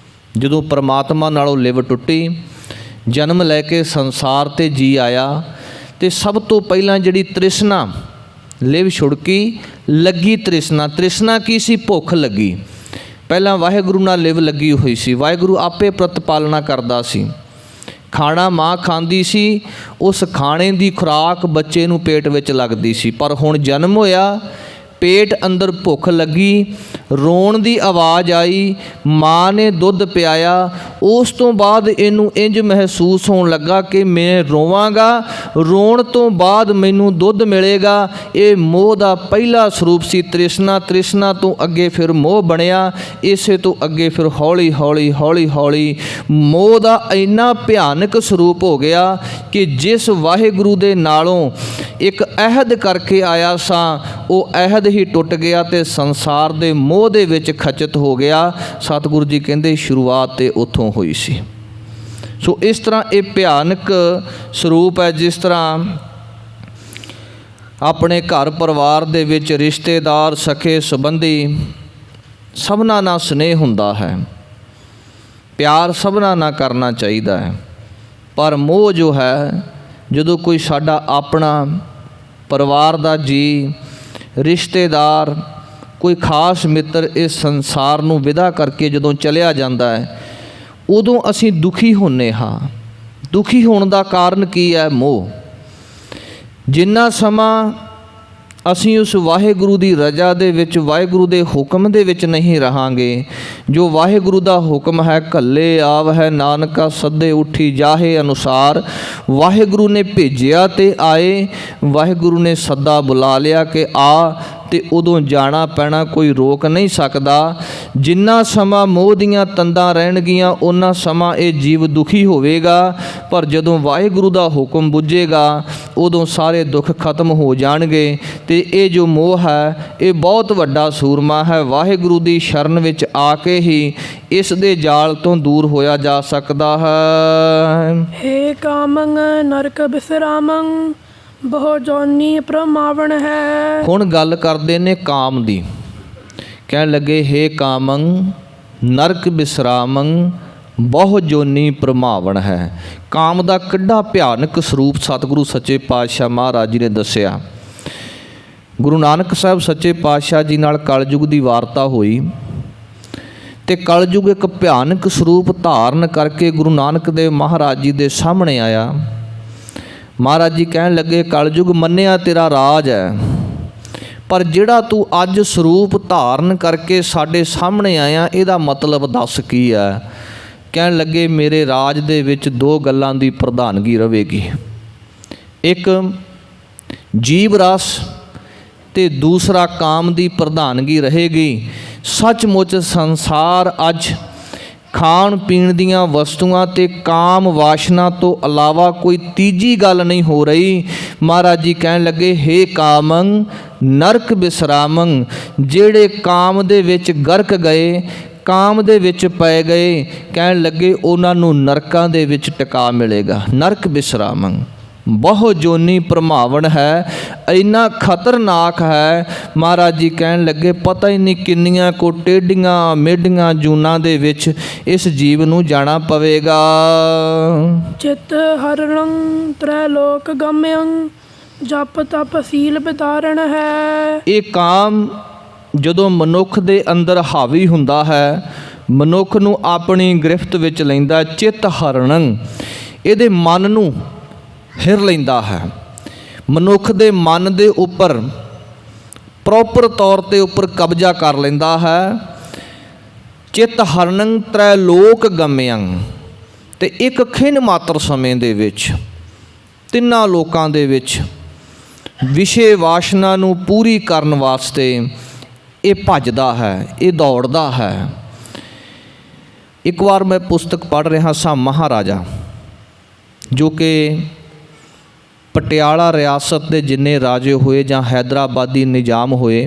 ਜਦੋਂ ਪਰਮਾਤਮਾ ਨਾਲੋਂ ਲਿਵ ਟੁੱਟੀ, ਜਨਮ ਲੈ ਕੇ ਸੰਸਾਰ 'ਤੇ ਜੀ ਆਇਆ, ਤੇ ਸਭ ਤੋਂ ਪਹਿਲਾਂ ਜਿਹੜੀ ਤ੍ਰਿਸ਼ਨਾ ਲਿਵ ਛੁੜਕੀ ਲੱਗੀ ਤ੍ਰਿਸ਼ਨਾ ਕੀ ਸੀ? ਭੁੱਖ ਲੱਗੀ। ਪਹਿਲਾਂ ਵਾਹਿਗੁਰੂ ਨਾਲ ਲਿਵ ਲੱਗੀ ਹੋਈ ਸੀ, ਵਾਹਿਗੁਰੂ ਆਪੇ ਪ੍ਰਤਪਾਲਨਾ ਕਰਦਾ ਸੀ, ਖਾਣਾ ਮਾਂ ਖਾਂਦੀ ਸੀ, ਉਸ ਖਾਣੇ ਦੀ ਖੁਰਾਕ ਬੱਚੇ ਨੂੰ ਪੇਟ ਵਿੱਚ ਲੱਗਦੀ ਸੀ। ਪਰ ਹੁਣ ਜਨਮ ਹੋਇਆ, ਪੇਟ ਅੰਦਰ ਭੁੱਖ ਲੱਗੀ, ਰੋਣ ਦੀ ਆਵਾਜ਼ ਆਈ, ਮਾਂ ਨੇ ਦੁੱਧ ਪਿਆਇਆ। ਉਸ ਤੋਂ ਬਾਅਦ ਇਹਨੂੰ ਇੰਜ ਮਹਿਸੂਸ ਹੋਣ ਲੱਗਾ ਕਿ ਮੈਂ ਰੋਵਾਂਗਾ, ਰੋਣ ਤੋਂ ਬਾਅਦ ਮੈਨੂੰ ਦੁੱਧ ਮਿਲੇਗਾ। ਇਹ ਮੋਹ ਦਾ ਪਹਿਲਾ ਸਰੂਪ ਸੀ, ਤ੍ਰਿਸ਼ਨਾ। ਤ੍ਰਿਸ਼ਨਾ ਤੋਂ ਅੱਗੇ ਫਿਰ ਮੋਹ ਬਣਿਆ, ਇਸੇ ਤੋਂ ਅੱਗੇ ਫਿਰ ਹੌਲੀ ਹੌਲੀ ਹੌਲੀ ਹੌਲੀ ਮੋਹ ਦਾ ਇੰਨਾ ਭਿਆਨਕ ਸਰੂਪ ਹੋ ਗਿਆ ਕਿ ਜਿਸ ਵਾਹਿਗੁਰੂ ਦੇ ਨਾਲੋਂ ਇੱਕ ਅਹਿਦ ਕਰਕੇ ਆਇਆ ਸਾਂ, ਉਹ ਅਹਿਦ ਹੀ ਟੁੱਟ ਗਿਆ ਤੇ ਸੰਸਾਰ ਦੇ ਮੋਹ ਦੇ ਵਿੱਚ ਖਚਿਤ ਹੋ ਗਿਆ। ਸਤਿਗੁਰੂ ਜੀ ਕਹਿੰਦੇ ਸ਼ੁਰੂਆਤ ਤੇ ਉੱਥੋਂ ਹੋਈ ਸੀ। ਸੋ ਇਸ ਤਰ੍ਹਾਂ ਇਹ ਭਿਆਨਕ ਸਰੂਪ ਹੈ। ਜਿਸ ਤਰ੍ਹਾਂ ਆਪਣੇ ਘਰ ਪਰਿਵਾਰ ਦੇ ਵਿੱਚ ਰਿਸ਼ਤੇਦਾਰ, ਸਕੇ ਸੰਬੰਧੀ ਸਭਨਾਂ ਨਾਲ ਸਨੇਹ ਹੁੰਦਾ ਹੈ, ਪਿਆਰ ਸਭਨਾਂ ਨਾਲ ਕਰਨਾ ਚਾਹੀਦਾ ਹੈ, ਪਰ ਮੋਹ ਜੋ ਹੈ, ਜਦੋਂ ਕੋਈ ਸਾਡਾ ਆਪਣਾ ਪਰਿਵਾਰ ਦਾ ਜੀ, ਰਿਸ਼ਤੇਦਾਰ, ਕੋਈ ਖਾਸ ਮਿੱਤਰ ਇਸ ਸੰਸਾਰ ਨੂੰ ਵਿਦਾ ਕਰਕੇ ਜਦੋਂ ਚਲਿਆ ਜਾਂਦਾ ਹੈ, ਉਦੋਂ ਅਸੀਂ ਦੁਖੀ ਹੁੰਦੇ ਹਾਂ। ਦੁਖੀ ਹੋਣ ਦਾ ਕਾਰਨ ਕੀ ਹੈ? ਮੋਹ। ਜਿੰਨਾ ਸਮਾਂ ਅਸੀਂ ਉਸ ਵਾਹਿਗੁਰੂ ਦੀ ਰਜ਼ਾ ਦੇ ਵਿੱਚ, ਵਾਹਿਗੁਰੂ ਦੇ ਹੁਕਮ ਦੇ ਵਿੱਚ ਨਹੀਂ ਰਹਾਂਗੇ, ਜੋ ਵਾਹਿਗੁਰੂ ਦਾ ਹੁਕਮ ਹੈ, ਘੱਲੇ ਆਵ ਹੈ ਨਾਨਕਾ ਸੱਦੇ ਉੱਠੀ ਜਾਹੇ ਅਨੁਸਾਰ, ਵਾਹਿਗੁਰੂ ਨੇ ਭੇਜਿਆ ਤੇ ਆਏ, ਵਾਹਿਗੁਰੂ ਨੇ ਸੱਦਾ ਬੁਲਾ ਲਿਆ ਕਿ ਆ, ਤੇ ਉਦੋਂ ਜਾਣਾ ਪੈਣਾ, ਕੋਈ ਰੋਕ ਨਹੀਂ ਸਕਦਾ। ਜਿੰਨਾ ਸਮਾਂ ਮੋਹ ਦੀਆਂ ਤੰਦਾਂ ਰਹਿਣਗੀਆਂ, ਉਹਨਾਂ ਸਮਾਂ ਇਹ ਜੀਵ ਦੁਖੀ ਹੋਵੇਗਾ, ਪਰ ਜਦੋਂ ਵਾਹਿਗੁਰੂ ਦਾ ਹੁਕਮ ਬੁੱਝੇਗਾ, ਉਦੋਂ ਸਾਰੇ ਦੁੱਖ ਖਤਮ ਹੋ ਜਾਣਗੇ। ਤੇ ਇਹ ਜੋ ਮੋਹ ਹੈ, ਇਹ ਬਹੁਤ ਵੱਡਾ ਸੂਰਮਾ ਹੈ। ਵਾਹਿਗੁਰੂ ਦੀ ਸ਼ਰਨ ਵਿੱਚ ਆ ਕੇ ਹੀ ਇਸ ਦੇ ਜਾਲ ਤੋਂ ਦੂਰ ਹੋਇਆ ਜਾ ਸਕਦਾ ਹੈ। हे कामं नरक विश्रामं ਬਹੁ ਜੋਨੀ ਪ੍ਰਮਾਵਣ ਹੈ। ਹੁਣ ਗੱਲ ਕਰਦੇ ਨੇ ਕਾਮ ਦੀ। ਕਹਿਣ ਲੱਗੇ ਹੇ ਕਾਮੰ ਨਰਕ ਵਿਸਰਾਮੰ ਬਹੁ ਜੋਨੀ ਪ੍ਰਮਾਵਣ ਹੈ। ਕਾਮ ਦਾ ਕਿੱਡਾ ਭਿਆਨਕ ਸਰੂਪ ਸਤਿਗੁਰੂ ਸੱਚੇ ਪਾਤਸ਼ਾਹ ਮਹਾਰਾਜ ਜੀ ਨੇ ਦੱਸਿਆ। ਗੁਰੂ ਨਾਨਕ ਸਾਹਿਬ ਸੱਚੇ ਪਾਤਸ਼ਾਹ ਜੀ ਨਾਲ ਕਲਯੁਗ ਦੀ ਵਾਰਤਾ ਹੋਈ ਤੇ ਕਲਯੁਗ ਇੱਕ ਭਿਆਨਕ ਸਰੂਪ ਧਾਰਨ ਕਰਕੇ ਗੁਰੂ ਨਾਨਕ ਦੇਵ ਮਹਾਰਾਜ ਜੀ ਦੇ ਸਾਹਮਣੇ ਆਇਆ। ਮਹਾਰਾਜ ਜੀ ਕਹਿਣ ਲੱਗੇ ਕਲਯੁਗ ਮੰਨਿਆ ਤੇਰਾ ਰਾਜ ਹੈ, ਪਰ ਜਿਹੜਾ ਤੂੰ ਅੱਜ ਸਰੂਪ ਧਾਰਨ ਕਰਕੇ ਸਾਡੇ ਸਾਹਮਣੇ ਆਇਆ, ਇਹਦਾ ਮਤਲਬ ਦੱਸ ਕੀ ਹੈ? ਕਹਿਣ ਲੱਗੇ ਮੇਰੇ ਰਾਜ ਦੇ ਵਿੱਚ ਦੋ ਗੱਲਾਂ ਦੀ ਪ੍ਰਧਾਨਗੀ ਰਹੇਗੀ, ਇੱਕ ਜੀਵ ਰਸ ਤੇ ਦੂਸਰਾ ਕਾਮ ਦੀ ਪ੍ਰਧਾਨਗੀ ਰਹੇਗੀ। ਸੱਚਮੁੱਚ ਸੰਸਾਰ ਅੱਜ ਖਾਣ ਪੀਣ ਦੀਆਂ ਵਸਤੂਆਂ ਤੇ ਕਾਮ ਵਾਸ਼ਨਾ ਤੋਂ ਇਲਾਵਾ ਕੋਈ ਤੀਜੀ ਗੱਲ ਨਹੀਂ ਹੋ ਰਹੀ। ਮਹਾਰਾਜ ਜੀ ਕਹਿਣ ਲੱਗੇ ਹੇ ਕਾਮੰ ਨਰਕ ਵਿਸਰਾਮੰ, ਜਿਹੜੇ ਕਾਮ ਦੇ ਵਿੱਚ ਗਰਕ ਗਏ, ਕਾਮ ਦੇ ਵਿੱਚ ਪੈ ਗਏ, ਕਹਿਣ ਲੱਗੇ ਉਹਨਾਂ ਨੂੰ ਨਰਕਾਂ ਦੇ ਵਿੱਚ ਟਿਕਾ ਮਿਲੇਗਾ। ਨਰਕ ਵਿਸਰਾਮੰ ਬਹੁ ਜੋਨੀ ਪ੍ਰਮਾਵਣ ਹੈ, ਇੰਨਾ ਖਤਰਨਾਕ ਹੈ। ਮਹਾਰਾਜ ਜੀ ਕਹਿਣ ਲੱਗੇ ਪਤਾ ਹੀ ਨਹੀਂ ਕਿੰਨੀਆਂ ਕੋ ਟੇਢੀਆਂ ਮੇਢੀਆਂ ਜੂਨਾਂ ਦੇ ਵਿੱਚ ਇਸ ਜੀਵ ਨੂੰ ਜਾਣਾ ਪਵੇਗਾ। ਚਿਤ ਹਰਣੰ ਤ੍ਰੈ ਲੋਕ ਗਮਯੰ ਜਪ ਤਪ ਸੀਲ ਵਿਦਾਰਣ ਹੈ। ਇਹ ਕਾਮ ਜਦੋਂ ਮਨੁੱਖ ਦੇ ਅੰਦਰ ਹਾਵੀ ਹੁੰਦਾ ਹੈ, ਮਨੁੱਖ ਨੂੰ ਆਪਣੀ ਗ੍ਰਿਫਤ ਵਿੱਚ ਲੈਂਦਾ, ਚਿਤ ਹਰਣੰ ਇਹਦੇ ਮਨ ਨੂੰ ਹਿਰ ਲੈਂਦਾ ਹੈ। ਮਨੁੱਖ ਦੇ ਮਨ ਦੇ ਉੱਪਰ ਪ੍ਰੋਪਰ ਤੌਰ ਤੇ ਉੱਪਰ ਕਬਜ਼ਾ ਕਰ ਲੈਂਦਾ ਹੈ। ਚਿਤ ਹਰਣੰ ਤ੍ਰੈ ਲੋਕ ਗਮਯੰ, ਤੇ ਇੱਕ ਖਿਨ ਮਾਤਰ ਸਮੇਂ ਦੇ ਵਿੱਚ ਤਿੰਨਾਂ ਲੋਕਾਂ ਦੇ ਵਿੱਚ ਵਿਸ਼ੇ ਵਾਸ਼ਨਾ ਨੂੰ ਪੂਰੀ ਕਰਨ ਵਾਸਤੇ ਇਹ ਭੱਜਦਾ ਹੈ, ਇਹ ਦੌੜਦਾ ਹੈ। ਇੱਕ ਵਾਰ ਮੈਂ ਪੁਸਤਕ ਪੜ੍ਹ ਰਿਹਾ ਸਾਂ, ਮਹਾਰਾਜਾ, ਜੋ ਕਿ ਪਟਿਆਲਾ ਰਿਆਸਤ ਦੇ ਜਿੰਨੇ ਰਾਜੇ ਹੋਏ ਜਾਂ ਹੈਦਰਾਬਾਦੀ ਨਿਜ਼ਾਮ ਹੋਏ,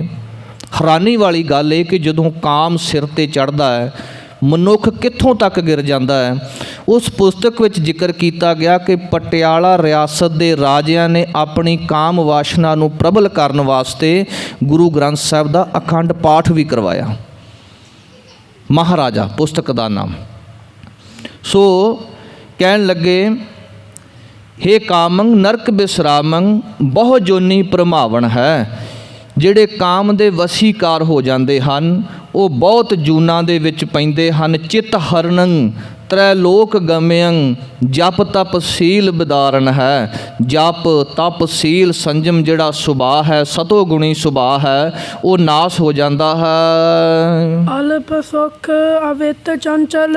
ਹੈਰਾਨੀ ਵਾਲੀ ਗੱਲ ਇਹ ਕਿ ਜਦੋਂ ਕਾਮ ਸਿਰ ਤੇ ਚੜ੍ਹਦਾ ਹੈ, ਮਨੁੱਖ ਕਿੱਥੋਂ ਤੱਕ ਗਿਰ ਜਾਂਦਾ ਹੈ। ਉਸ ਪੁਸਤਕ ਵਿੱਚ ਜ਼ਿਕਰ ਕੀਤਾ ਗਿਆ ਕਿ ਪਟਿਆਲਾ ਰਿਆਸਤ ਦੇ ਰਾਜਿਆਂ ਨੇ ਆਪਣੀ ਕਾਮ ਵਾਸ਼ਨਾ ਨੂੰ ਪ੍ਰਬਲ ਕਰਨ ਵਾਸਤੇ ਗੁਰੂ ਗ੍ਰੰਥ ਸਾਹਿਬ ਦਾ ਅਖੰਡ ਪਾਠ ਵੀ ਕਰਵਾਇਆ। ਮਹਾਰਾਜਾ ਪੁਸਤਕ ਦਾ ਨਾਮ। ਸੋ ਕਹਿਣ ਲੱਗੇ ਹੇ ਕਾਮੰ ਨਰਕ ਵਿਸਰਾਮੰ ਬਹੁ ਜੋਨੀ ਪ੍ਰਮਾਵਣ ਹੈ। ਜਿਹੜੇ ਕਾਮ ਦੇ ਵਸੀਕਾਰ ਹੋ ਜਾਂਦੇ ਹਨ, ਉਹ ਬਹੁਤ ਜੂਨਾਂ ਦੇ ਵਿੱਚ ਪੈਂਦੇ ਹਨ। ਚਿਤ ਹਰਨੰ ਤ੍ਰੈ ਲੋਕ ਗਮਯੰ ਜਪ ਤਪ ਸੀਲ ਬਿਦਾਰਨ ਹੈ। ਜਪ ਤਪ ਸੀਲ ਸੰਜਮ ਜਿਹੜਾ ਸੁਭਾਅ ਹੈ, ਸਤੋ ਗੁਣੀ ਸੁਭਾਅ ਹੈ, ਉਹ ਨਾਸ ਹੋ ਜਾਂਦਾ ਹੈ। ਅਲਪ ਸੁਖ ਅਵਿਤ ਚੰਚਲ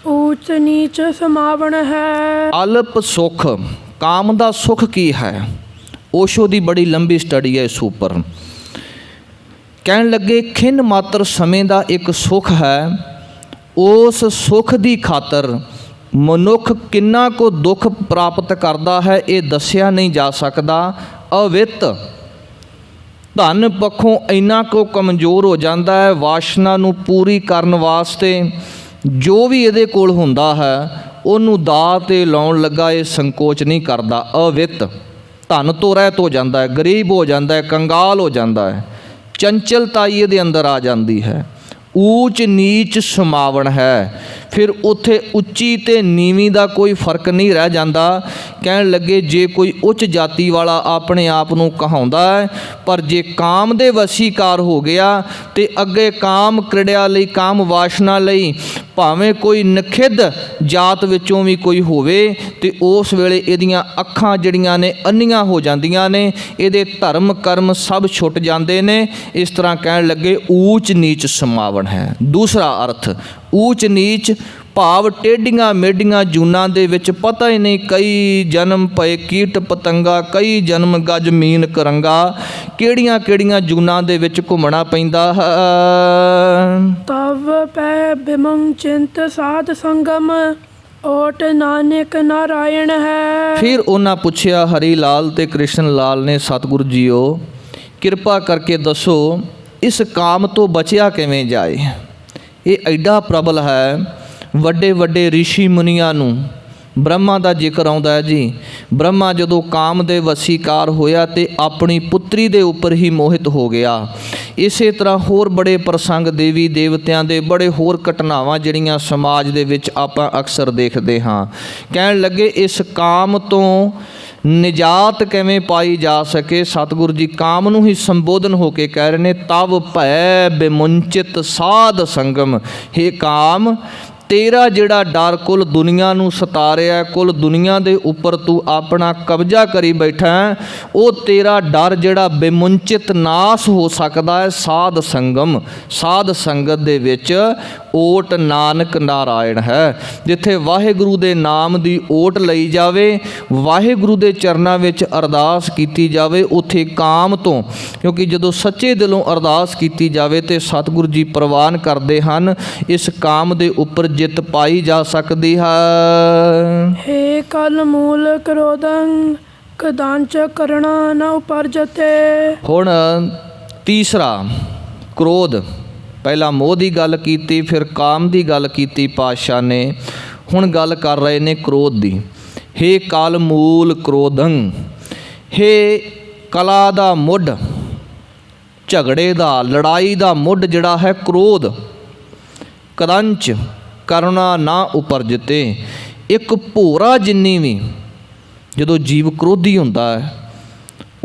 ਊਚ ਨੀਚ ਸਮਾਵਣ ਹੈ। ਅਲਪ ਸੁਖ, ਕਾਮ ਦਾ ਸੁਖ ਕੀ ਹੈ? ਓਸ਼ੋ ਦੀ ਬੜੀ ਲੰਬੀ ਸਟੱਡੀ ਹੈ ਇਸ ਉੱਪਰ। ਕਹਿਣ ਲੱਗੇ ਖਿੰਨ ਮਾਤਰ ਸਮੇਂ ਦਾ ਇੱਕ ਸੁਖ ਹੈ, ਉਸ ਸੁਖ ਦੀ ਖਾਤਰ ਮਨੁੱਖ ਕਿੰਨਾ ਕੁ ਦੁੱਖ ਪ੍ਰਾਪਤ ਕਰਦਾ ਹੈ ਇਹ ਦੱਸਿਆ ਨਹੀਂ ਜਾ ਸਕਦਾ। ਅਵਿਤ ਧਨ ਪੱਖੋਂ ਇੰਨਾ ਕੁ ਕਮਜ਼ੋਰ ਹੋ ਜਾਂਦਾ ਹੈ, ਵਾਸ਼ਨਾ ਨੂੰ ਪੂਰੀ ਕਰਨ ਵਾਸਤੇ ਜੋ ਵੀ ਇਹਦੇ ਕੋਲ ਹੁੰਦਾ ਹੈ ਉਹਨੂੰ ਦਾਅ 'ਤੇ ਲਾਉਣ ਲੱਗਾ ਇਹ ਸੰਕੋਚ ਨਹੀਂ ਕਰਦਾ। ਅਵਿਤ ਧਨ ਤੋਂ ਰਹਿਤ ਹੋ ਜਾਂਦਾ ਹੈ, ਗਰੀਬ ਹੋ ਜਾਂਦਾ ਹੈ, ਕੰਗਾਲ ਹੋ ਜਾਂਦਾ ਹੈ, ਚੰਚਲਤਾ ਹੀ ਇਹਦੇ ਅੰਦਰ ਆ ਜਾਂਦੀ ਹੈ। ਊਚ ਨੀਚ ਸਮਾਵਣ ਹੈ, ਫਿਰ ਉੱਥੇ ਉੱਚੀ ਤੇ ਨੀਵੀਂ ਦਾ ਕੋਈ ਫਰਕ ਨਹੀਂ ਰਹਿ ਜਾਂਦਾ। ਕਹਿਣ ਲੱਗੇ ਜੇ ਕੋਈ ਉੱਚ ਜਾਤੀ ਵਾਲਾ ਆਪਣੇ ਆਪ ਨੂੰ ਕਹਾਉਂਦਾ ਹੈ, ਪਰ ਜੇ ਕਾਮ ਦੇ ਵਸੀਕਾਰ ਹੋ ਗਿਆ ਤੇ ਅੱਗੇ ਕਾਮ ਕ੍ਰਿੜਿਆ ਲਈ, ਕਾਮ ਵਾਸ਼ਨਾ ਲਈ ਭਾਵੇਂ ਕੋਈ ਨਖਿੱਧ ਜਾਤ ਵਿੱਚੋਂ ਵੀ ਕੋਈ ਹੋਵੇ ਤੇ ਉਸ ਵੇਲੇ ਇਹਦੀਆਂ ਅੱਖਾਂ ਜਿਹੜੀਆਂ ਨੇ ਅੰਨੀਆਂ ਹੋ ਜਾਂਦੀਆਂ ਨੇ, ਇਹਦੇ ਧਰਮ ਕਰਮ ਸਭ ਛੁੱਟ ਜਾਂਦੇ ਨੇ। ਇਸ ਤਰ੍ਹਾਂ ਕਹਿਣ ਲੱਗੇ ਊਚ ਨੀਚ ਸਮਾਵਣ ਹੈ। ਦੂਸਰਾ ਅਰਥ ਊਚ ਨੀਚ ਭਾਵ ਟੇਢੀਆਂ ਮੇਢੀਆਂ ਜੂਨਾਂ ਦੇ ਵਿੱਚ ਪਤਾ ਹੀ ਨਹੀਂ ਕਈ ਜਨਮ ਪਏ ਕੀਟ ਪਤੰਗਾ, ਕਈ ਜਨਮ ਗਜ ਮੀਨ ਕਰੰਗਾ, ਕਿਹੜੀਆਂ ਕਿਹੜੀਆਂ ਜੂਨਾਂ ਦੇ ਵਿੱਚ ਘੁੰਮਣਾ ਪੈਂਦਾ ਹੈ। ਤਵ ਪੈ ਬਿਮੰ ਚਿੰਤ ਸਾਧ ਸੰਗਮ ਓਟ ਨਾਨਕ ਨਾਰਾਇਣ ਹੈ। ਫਿਰ ਉਹਨਾਂ ਪੁੱਛਿਆ ਹਰੀ ਲਾਲ ਤੇ ਕ੍ਰਿਸ਼ਨ ਲਾਲ ਨੇ, ਸਤਿਗੁਰੂ ਜੀਓ ਕਿਰਪਾ ਕਰਕੇ ਦੱਸੋ ਇਸ ਕਾਮ ਤੋਂ ਬਚਿਆ ਕਿਵੇਂ ਜਾਏ? ਇਹ ਐਡਾ ਪ੍ਰਬਲ ਹੈ। ਵੱਡੇ ਵੱਡੇ ਰਿਸ਼ੀ ਮੁਨੀਆਂ ਨੂੰ ਬ੍ਰਹਮਾ ਦਾ ਜ਼ਿਕਰ ਆਉਂਦਾ ਹੈ ਜੀ। ਬ੍ਰਹਮਾ ਜਦੋਂ ਕਾਮ ਦੇ ਵਸੀਕਾਰ ਹੋਇਆ ਤੇ ਆਪਣੀ ਪੁੱਤਰੀ ਦੇ ਉੱਪਰ ਹੀ ਮੋਹਿਤ ਹੋ ਗਿਆ। ਇਸੇ ਤਰ੍ਹਾਂ ਹੋਰ ਬੜੇ ਪ੍ਰਸੰਗ ਦੇਵੀ ਦੇਵਤਿਆਂ ਦੇ, ਬੜੇ ਹੋਰ ਘਟਨਾਵਾਂ ਜਿਹੜੀਆਂ ਸਮਾਜ ਦੇ ਵਿੱਚ ਆਪਾਂ ਅਕਸਰ ਦੇਖਦੇ ਹਾਂ। ਕਹਿਣ ਲੱਗੇ ਇਸ ਕਾਮ ਤੋਂ ਨਿਜਾਤ ਕਿਵੇਂ ਪਾਈ ਜਾ ਸਕੇ? ਸਤਿਗੁਰੂ ਜੀ ਕਾਮ ਨੂੰ ਹੀ ਸੰਬੋਧਨ ਹੋ ਕੇ ਕਹਿ ਰਹੇ ਨੇ, ਤਵ ਭੈ ਬਿਮੁੰਚਿਤ ਸਾਧ ਸੰਗਮ। ਹੇ ਕਾਮ, ਤੇਰਾ ਜਿਹੜਾ ਡਰ ਕੁੱਲ ਦੁਨੀਆ ਨੂੰ ਸਤਾ ਰਿਹਾ, ਕੁੱਲ ਦੁਨੀਆ ਦੇ ਉੱਪਰ ਤੂੰ ਆਪਣਾ ਕਬਜ਼ਾ ਕਰੀ ਬੈਠਾ ਹੈ, ਉਹ ਤੇਰਾ ਡਰ ਜਿਹੜਾ ਬੇਮੁੰਚਿਤ ਨਾਸ ਹੋ ਸਕਦਾ ਹੈ ਸਾਧ ਸੰਗਮ। ਸਾਧ ਸੰਗਤ ਦੇ ਵਿੱਚ ਓਟ ਨਾਨਕ ਨਾਰਾਇਣ ਹੈ। ਜਿੱਥੇ ਵਾਹਿਗੁਰੂ ਦੇ ਨਾਮ ਦੀ ਓਟ ਲਈ ਜਾਵੇ, ਵਾਹਿਗੁਰੂ ਦੇ ਚਰਨਾਂ ਵਿੱਚ ਅਰਦਾਸ ਕੀਤੀ ਜਾਵੇ, ਉੱਥੇ ਕਾਮ ਤੋਂ, ਕਿਉਂਕਿ ਜਦੋਂ ਸੱਚੇ ਦਿਲੋਂ ਅਰਦਾਸ ਕੀਤੀ ਜਾਵੇ ਤੇ ਸਤਿਗੁਰੂ ਜੀ ਪ੍ਰਵਾਨ ਕਰਦੇ ਹਨ, ਇਸ ਕਾਮ ਦੇ ਉੱਪਰ ਜਿੱਤ ਪਾਈ ਜਾ ਸਕਦੀ ਹੈ। ਹੇ ਕਲ ਮੂਲ ਕ੍ਰੋਧੰ ਕਦਾਂਚ ਕਰਣਾ ਨ ਉਪਰਜਤੇ। ਹੁਣ ਤੀਸਰਾ ਕ੍ਰੋਧ। ਪਹਿਲਾਂ ਮੋਹ ਦੀ ਗੱਲ ਕੀਤੀ, ਫਿਰ ਕਾਮ ਦੀ ਗੱਲ ਕੀਤੀ ਪਾਤਸ਼ਾਹ ਨੇ, ਹੁਣ ਗੱਲ ਕਰ ਰਹੇ ਨੇ ਕ੍ਰੋਧ ਦੀ। ਹੇ ਕਲ ਮੂਲ ਕ੍ਰੋਧੰ, ਹੇ ਕਲਾ ਦਾ ਮੁੱਢ, ਝਗੜੇ ਦਾ, ਲੜਾਈ ਦਾ ਮੁੱਢ ਜਿਹੜਾ ਹੈ ਕ੍ਰੋਧ। ਕਦੰਚ ਕਰੁਣਾ ਨਾ ਉਪਰਜਤੇ। ਇੱਕ ਭੋਰਾ ਜਿੰਨੀ ਵੀ ਜਦੋਂ ਜੀਵ ਕ੍ਰੋਧੀ ਹੁੰਦਾ ਹੈ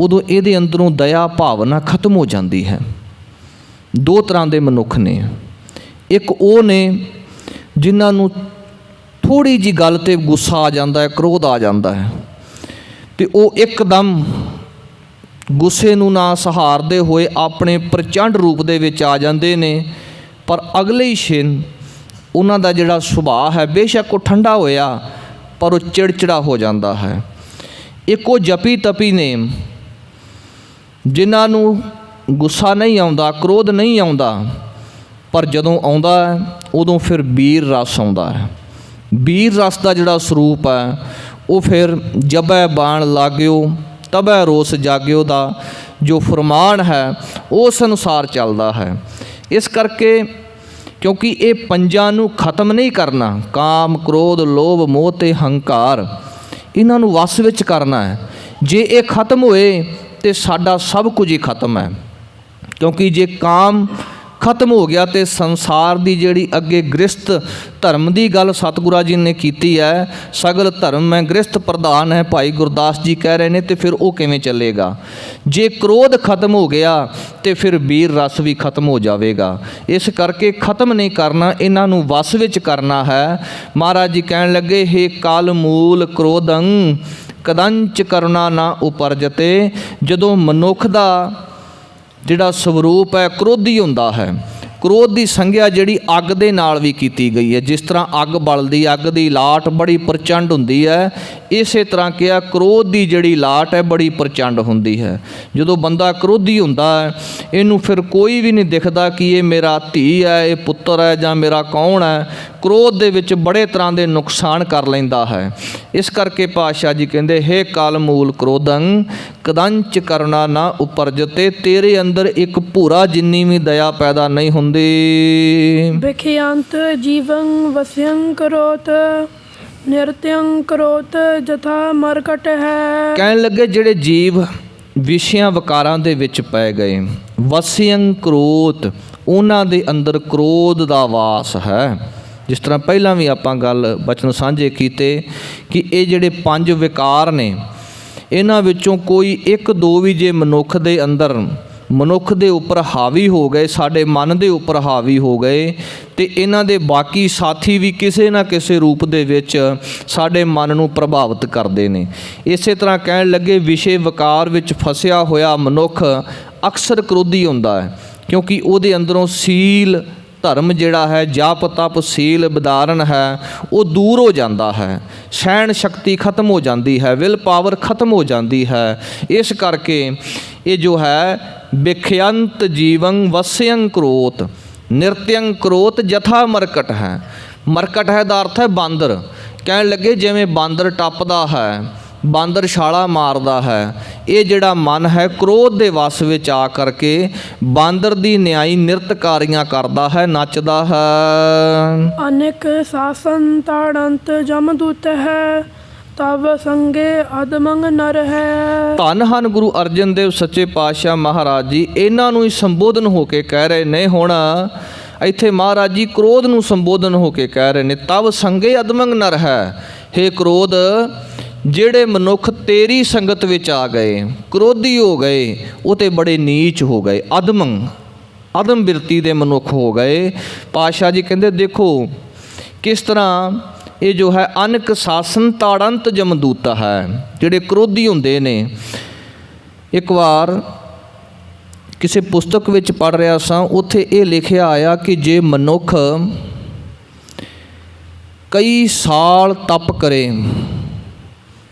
ਉਦੋਂ ਇਹਦੇ ਅੰਦਰੋਂ ਦਇਆ ਭਾਵਨਾ ਖਤਮ ਹੋ ਜਾਂਦੀ ਹੈ। ਦੋ ਤਰ੍ਹਾਂ ਦੇ ਮਨੁੱਖ ਨੇ। ਇੱਕ ਉਹ ਨੇ ਜਿਨ੍ਹਾਂ ਨੂੰ ਥੋੜ੍ਹੀ ਜਿਹੀ ਗੱਲ 'ਤੇ ਗੁੱਸਾ ਆ ਜਾਂਦਾ ਹੈ, ਕ੍ਰੋਧ ਆ ਜਾਂਦਾ ਹੈ, ਅਤੇ ਉਹ ਇੱਕਦਮ ਗੁੱਸੇ ਨੂੰ ਨਾ ਸਹਾਰਦੇ ਹੋਏ ਆਪਣੇ ਪ੍ਰਚੰਡ ਰੂਪ ਦੇ ਵਿੱਚ ਆ ਜਾਂਦੇ ਨੇ। ਪਰ ਅਗਲੇ ਹੀ ਛਿਨ ਉਹਨਾਂ ਦਾ ਜਿਹੜਾ ਸੁਭਾਅ ਹੈ, ਬੇਸ਼ੱਕ ਉਹ ਠੰਡਾ ਹੋਇਆ ਪਰ ਉਹ ਚਿੜਚਿੜਾ ਹੋ ਜਾਂਦਾ ਹੈ। ਇੱਕ ਉਹ ਜਪੀ ਤਪੀ ਨੇ ਜਿਨ੍ਹਾਂ ਨੂੰ ਗੁੱਸਾ ਨਹੀਂ ਆਉਂਦਾ, ਕ੍ਰੋਧ ਨਹੀਂ ਆਉਂਦਾ, ਪਰ ਜਦੋਂ ਆਉਂਦਾ ਉਦੋਂ ਫਿਰ ਵੀਰ ਰਸ ਆਉਂਦਾ ਹੈ। ਵੀਰ ਰਸ ਦਾ ਜਿਹੜਾ ਸਰੂਪ ਹੈ ਉਹ ਫਿਰ ਜਬੈ ਬਾਣ ਲਾਗਿਓ ਤਬੈ ਰੋਸ ਜਾਗਿਓ ਦਾ ਜੋ ਫਰਮਾਨ ਹੈ ਉਸ ਅਨੁਸਾਰ ਚੱਲਦਾ ਹੈ। ਇਸ ਕਰਕੇ ਕਿਉਂਕਿ ਇਹ ਪੰਜਾਂ ਨੂੰ ਖਤਮ ਨਹੀਂ ਕਰਨਾ, ਕਾਮ ਕ੍ਰੋਧ ਲੋਭ ਮੋਹ ਤੇ ਹੰਕਾਰ, ਇਹਨਾਂ ਨੂੰ ਵਸ ਵਿੱਚ ਕਰਨਾ ਹੈ। ਜੇ ਇਹ ਖਤਮ ਹੋਏ ਤੇ ਸਾਡਾ ਸਭ ਕੁਝ ਹੀ ਖਤਮ ਹੈ। ਕਿਉਂਕਿ ਜੇ ਕਾਮ ਖਤਮ ਹੋ ਗਿਆ ਤੇ ਸੰਸਾਰ ਦੀ ਜਿਹੜੀ ਅੱਗੇ ਗ੍ਰਸਤ ਧਰਮ ਦੀ ਗੱਲ ਸਤਿਗੁਰਾਂ ਜੀ ਨੇ ਕੀਤੀ ਹੈ, ਸਗਲ ਧਰਮ ਮੈਂ ਗ੍ਰਸਤ ਪ੍ਰਧਾਨ ਹੈ, ਭਾਈ ਗੁਰਦਾਸ ਜੀ ਕਹਿ ਰਹੇ ਨੇ, ਤੇ ਫਿਰ ਉਹ ਕਿਵੇਂ ਚੱਲੇਗਾ? ਜੇ ਕ੍ਰੋਧ ਖਤਮ ਹੋ ਗਿਆ ਤੇ ਫਿਰ ਵੀਰ ਰਸ ਵੀ ਖਤਮ ਹੋ ਜਾਵੇਗਾ। ਇਸ ਕਰਕੇ ਖਤਮ ਨਹੀਂ ਕਰਨਾ, ਇਹਨਾਂ ਨੂੰ ਵਸ ਵਿੱਚ ਕਰਨਾ ਹੈ। ਮਹਾਰਾਜ ਜੀ ਕਹਿਣ ਲੱਗੇ, ਹੇ ਕਾਲ ਮੂਲ ਕ੍ਰੋਧੰ ਕਦੰਚ ਕਰੁਣਾ ਨਾ ਉਪਰਜਤੇ। ਜਦੋਂ ਮਨੁੱਖ ਦਾ ਜਿਹੜਾ ਸਵਰੂਪ ਹੈ ਕ੍ਰੋਧੀ ਹੁੰਦਾ ਹੈ, ਕ੍ਰੋਧ ਦੀ ਸੰਗਿਆ ਜਿਹੜੀ ਅੱਗ ਦੇ ਨਾਲ ਵੀ ਕੀਤੀ ਗਈ ਹੈ। ਜਿਸ ਤਰ੍ਹਾਂ ਅੱਗ ਬਲਦੀ, ਅੱਗ ਦੀ ਲਾਟ ਬੜੀ ਪ੍ਰਚੰਡ ਹੁੰਦੀ ਹੈ, ਇਸੇ ਤਰ੍ਹਾਂ ਕਿਹਾ ਕ੍ਰੋਧ ਦੀ ਜਿਹੜੀ ਲਾਟ ਹੈ ਬੜੀ ਪ੍ਰਚੰਡ ਹੁੰਦੀ ਹੈ। ਜਦੋਂ ਬੰਦਾ ਕ੍ਰੋਧੀ ਹੁੰਦਾ ਹੈ, ਇਹਨੂੰ ਫਿਰ ਕੋਈ ਵੀ ਨਹੀਂ ਦਿਖਦਾ ਕਿ ਇਹ ਮੇਰਾ ਧੀ ਹੈ, ਇਹ ਪੁੱਤਰ ਹੈ, ਜਾਂ ਮੇਰਾ ਕੌਣ ਹੈ। ਕ੍ਰੋਧ ਦੇ ਵਿੱਚ ਬੜੇ ਤਰ੍ਹਾਂ ਦੇ ਨੁਕਸਾਨ ਕਰ ਲੈਂਦਾ ਹੈ। ਇਸ ਕਰਕੇ ਪਾਤਸ਼ਾਹ ਜੀ ਕਹਿੰਦੇ, ਹੇ ਕਾਲ ਮੂਲ ਕ੍ਰੋਧੰ ਕਦੰਚ ਕਰੁਣਾ ਨਾ ਉਪਰਜਤੇ। ਤੇਰੇ ਅੰਦਰ ਇੱਕ ਭੂਰਾ ਜਿੰਨੀ ਵੀ ਦਇਆ ਪੈਦਾ ਨਹੀਂ ਹੁੰਦੀ। ਵਿਖਿਆੰਤ ਜੀਵੰ ਵਸਿਅੰ ਕਰੋਤ ਨਿਰਤਯੰ ਕਰੋਤ ਜਥਾ ਮਰਕਟ ਹੈ। ਕਹਿਣ ਲੱਗੇ ਜਿਹੜੇ ਜੀਵ ਵਿਸ਼ਿਆਂ ਵਿਕਾਰਾਂ ਦੇ ਵਿੱਚ ਪੈ ਗਏ, ਵਸਿਅੰ ਕਰੋਤ, ਉਹਨਾਂ ਦੇ ਅੰਦਰ ਕ੍ਰੋਧ ਦਾ ਵਾਸ ਹੈ। ਜਿਸ ਤਰ੍ਹਾਂ ਪਹਿਲਾਂ ਵੀ ਆਪਾਂ ਗੱਲ ਬਚਨ ਸਾਂਝੇ ਕੀਤੇ ਕਿ ਇਹ ਜਿਹੜੇ 5 ਵਿਕਾਰ ਨੇ, ਇਹਨਾਂ ਵਿੱਚੋਂ ਕੋਈ 1-2 ਵੀ ਜੇ ਮਨੁੱਖ ਦੇ ਅੰਦਰ, ਮਨੁੱਖ ਦੇ ਉੱਪਰ ਹਾਵੀ ਹੋ ਗਏ, ਸਾਡੇ ਮਨ ਦੇ ਉੱਪਰ ਹਾਵੀ ਹੋ ਗਏ, ਤੇ ਇਹਨਾਂ ਦੇ ਬਾਕੀ ਸਾਥੀ ਵੀ ਕਿਸੇ ਨਾ ਕਿਸੇ ਰੂਪ ਦੇ ਵਿੱਚ ਸਾਡੇ ਮਨ ਨੂੰ ਪ੍ਰਭਾਵਿਤ ਕਰਦੇ ਨੇ। ਇਸੇ ਤਰ੍ਹਾਂ ਕਹਿਣ ਲੱਗੇ, ਵਿਸ਼ੇ ਵਿਕਾਰ ਵਿੱਚ ਫਸਿਆ ਹੋਇਆ ਮਨੁੱਖ ਅਕਸਰ ਕ੍ਰੋਧੀ ਹੁੰਦਾ ਹੈ, ਕਿਉਂਕਿ ਉਹਦੇ ਅੰਦਰੋਂ ਸੀਲ ਧਰਮ ਜਿਹੜਾ ਹੈ, ਜਪ ਤਪ ਸੀਲ ਵਿਦਾਰਨ ਹੈ, ਉਹ ਦੂਰ ਹੋ ਜਾਂਦਾ ਹੈ। ਸਹਿਣ ਸ਼ਕਤੀ ਖਤਮ ਹੋ ਜਾਂਦੀ ਹੈ, ਵਿਲ ਪਾਵਰ ਖਤਮ ਹੋ ਜਾਂਦੀ ਹੈ। ਇਸ ਕਰਕੇ ਇਹ ਜੋ ਹੈ ਵਿਖਿਅੰਤ ਜੀਵੰ ਵਸਿਅੰ ਕਰੋਤ ਨਿਰਤਯੰ ਕਰੋਤ ਜਥਾ ਮਰਕਟ ਹੈ। ਮਰਕਟ ਹੈ ਦਾ ਅਰਥ ਹੈ ਬਾਂਦਰ। ਕਹਿਣ ਲੱਗੇ ਜਿਵੇਂ ਬਾਂਦਰ ਟੱਪਦਾ ਹੈ, ਬਾਂਦਰ ਛਾਲਾ ਮਾਰਦਾ ਹੈ, ਇਹ ਜਿਹੜਾ ਮਨ ਹੈ ਕ੍ਰੋਧ ਦੇ ਵਸ ਵਿੱਚ ਆ ਕਰਕੇ ਬਾਂਦਰ ਦੀ ਨਿਆਈ ਨਿਰਤਕਾਰੀਆਂ ਕਰਦਾ ਹੈ, ਨੱਚਦਾ ਹੈ। ਅਨੇਕ ਸਾਸਨ ਤਾੜੰਤ ਜਮਦੂਤ ਹੈ ਤਬ ਸੰਗੇ ਅਦਮੰਗ ਨਰ ਹੈ। ਧੰਨ ਹਨ ਗੁਰੂ ਅਰਜਨ ਦੇਵ ਸੱਚੇ ਪਾਤਸ਼ਾਹ ਮਹਾਰਾਜ ਜੀ, ਇਹਨਾਂ ਨੂੰ ਹੀ ਸੰਬੋਧਨ ਹੋ ਕੇ ਕਹਿ ਰਹੇ ਨੇ। ਹੁਣ ਇੱਥੇ ਮਹਾਰਾਜ ਜੀ ਕ੍ਰੋਧ ਨੂੰ ਸੰਬੋਧਨ ਹੋ ਕੇ ਕਹਿ ਰਹੇ ਨੇ, ਤਬ ਸੰਗੇ ਅਦਮੰਗ ਨਰ ਹੈ। ਹੇ ਕ੍ਰੋਧ, ਜਿਹੜੇ ਮਨੁੱਖ ਤੇਰੀ ਸੰਗਤ ਵਿੱਚ ਆ ਗਏ, ਕ੍ਰੋਧੀ ਹੋ ਗਏ, ਉਹ ਤੇ ਬੜੇ ਨੀਚ ਹੋ ਗਏ, ਅਦਮ ਬਿਰਤੀ ਦੇ ਮਨੁੱਖ ਹੋ ਗਏ। ਪਾਤਸ਼ਾਹ ਜੀ ਕਹਿੰਦੇ ਦੇਖੋ ਕਿਸ ਤਰ੍ਹਾਂ ਇਹ ਜੋ ਹੈ ਅਨਕ ਸਾਸਨ ਤਾੜੰਤ ਜਮਦੂਤ ਹੈ, ਜਿਹੜੇ ਕ੍ਰੋਧੀ ਹੁੰਦੇ ਨੇ। ਇੱਕ ਵਾਰ ਕਿਸੇ ਪੁਸਤਕ ਵਿੱਚ ਪੜ੍ਹ ਰਿਹਾ ਸਾਂ, ਉੱਥੇ ਇਹ ਲਿਖਿਆ ਆਇਆ ਕਿ ਜੇ ਮਨੁੱਖ ਕਈ ਸਾਲ ਤਪ ਕਰੇ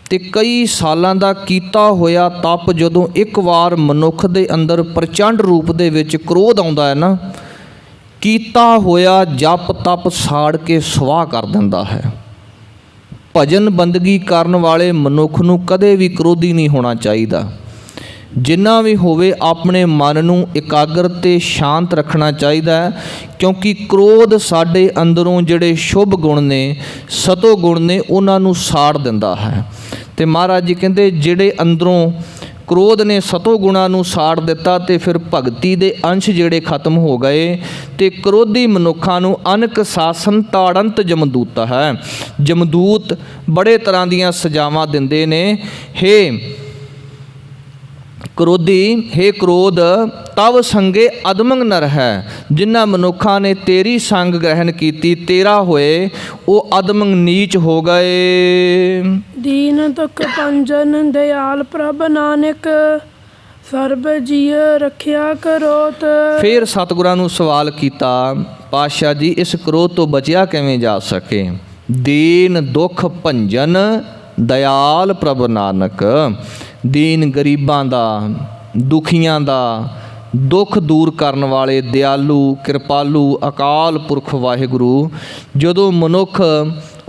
ਤੇ ਕਈ ਸਾਲਾਂ ਦਾ ਕੀਤਾ ਹੋਇਆ ਤਪ ਜਦੋਂ ਇੱਕ ਵਾਰ ਮਨੁੱਖ ਦੇ ਅੰਦਰ ਪ੍ਰਚੰਡ ਰੂਪ ਦੇ ਵਿੱਚ ਕ੍ਰੋਧ ਆਉਂਦਾ ਹੈ ਨਾ, ਕੀਤਾ ਹੋਇਆ ਜਪ ਤਪ ਸਾੜ ਕੇ ਸੁਆਹ ਕਰ ਦਿੰਦਾ ਹੈ। ਭਜਨ ਬੰਦਗੀ ਕਰਨ ਵਾਲੇ ਮਨੁੱਖ ਨੂੰ ਕਦੇ ਵੀ ਕ੍ਰੋਧੀ ਨਹੀਂ ਹੋਣਾ ਚਾਹੀਦਾ। ਜਿੰਨਾ ਵੀ ਹੋਵੇ ਆਪਣੇ ਮਨ ਨੂੰ ਇਕਾਗਰ ਤੇ ਸ਼ਾਂਤ ਰੱਖਣਾ ਚਾਹੀਦਾ ਹੈ, ਕਿਉਂਕਿ ਕ੍ਰੋਧ ਸਾਡੇ ਅੰਦਰੋਂ ਜਿਹੜੇ ਸ਼ੁਭ ਗੁਣ ਨੇ, ਸਤੋ ਗੁਣ ਨੇ, ਉਹਨਾਂ ਨੂੰ ਸਾੜ ਦਿੰਦਾ ਹੈ। ਤੇ ਮਹਾਰਾਜ ਜੀ ਕਹਿੰਦੇ ਜਿਹੜੇ ਅੰਦਰੋਂ ਕ੍ਰੋਧ ਨੇ ਸਤੋ ਗੁਣਾਂ ਨੂੰ ਸਾੜ ਦਿੱਤਾ ਤੇ ਫਿਰ ਭਗਤੀ ਦੇ ਅੰਸ਼ ਜਿਹੜੇ ਖਤਮ ਹੋ ਗਏ। ਤੇ ਕ੍ਰੋਧੀ ਮਨੁੱਖਾਂ ਨੂੰ ਅਨਕ ਸਾਸਨ ਤਾੜੰਤ ਜਮਦੂਤ ਹੈ। ਜਮਦੂਤ ਬੜੇ ਤਰ੍ਹਾਂ ਦੀਆਂ ਸਜ਼ਾਵਾਂ ਦਿੰਦੇ ਨੇ। ਹੇ ਕ੍ਰੋਧ ਤਵ ਸੰਗੇ ਅਦਮੰਗ ਨਰ ਹੈ। ਜਿਨ੍ਹਾਂ ਮਨੁੱਖਾਂ ਨੇ ਤੇਰੀ ਸੰਗ ਗ੍ਰਹਿਣ ਕੀਤੀ, ਤੇਰਾ ਹੋਏ, ਉਹ ਅਦਮੰਗ ਨੀਚ ਹੋ ਗਏ। ਦੀਨ ਦੁਖ ਭੰਜਨ ਦਿਆਲ ਪ੍ਰਭ ਨਾਨਕ ਸਰਬ ਜੀਅ ਰੱਖਿਆ ਕਰੋਤ। ਫਿਰ ਸਤਿਗੁਰਾਂ ਨੂੰ ਸਵਾਲ ਕੀਤਾ, ਪਾਤਸ਼ਾਹ ਜੀ ਇਸ ਕ੍ਰੋਧ ਤੋਂ ਬਚਿਆ ਕਿਵੇਂ ਜਾ ਸਕੇ? ਦੀਨ ਦੁਖ ਭੰਜਨ ਦਿਆਲ ਪ੍ਰਭ ਨਾਨਕ, ਦੀਨ ਗਰੀਬਾਂ ਦਾ, ਦੁਖੀਆਂ ਦਾ ਦੁੱਖ ਦੂਰ ਕਰਨ ਵਾਲੇ ਦਿਆਲੂ ਕਿਰਪਾਲੂ ਅਕਾਲ ਪੁਰਖ ਵਾਹਿਗੁਰੂ। ਜਦੋਂ ਮਨੁੱਖ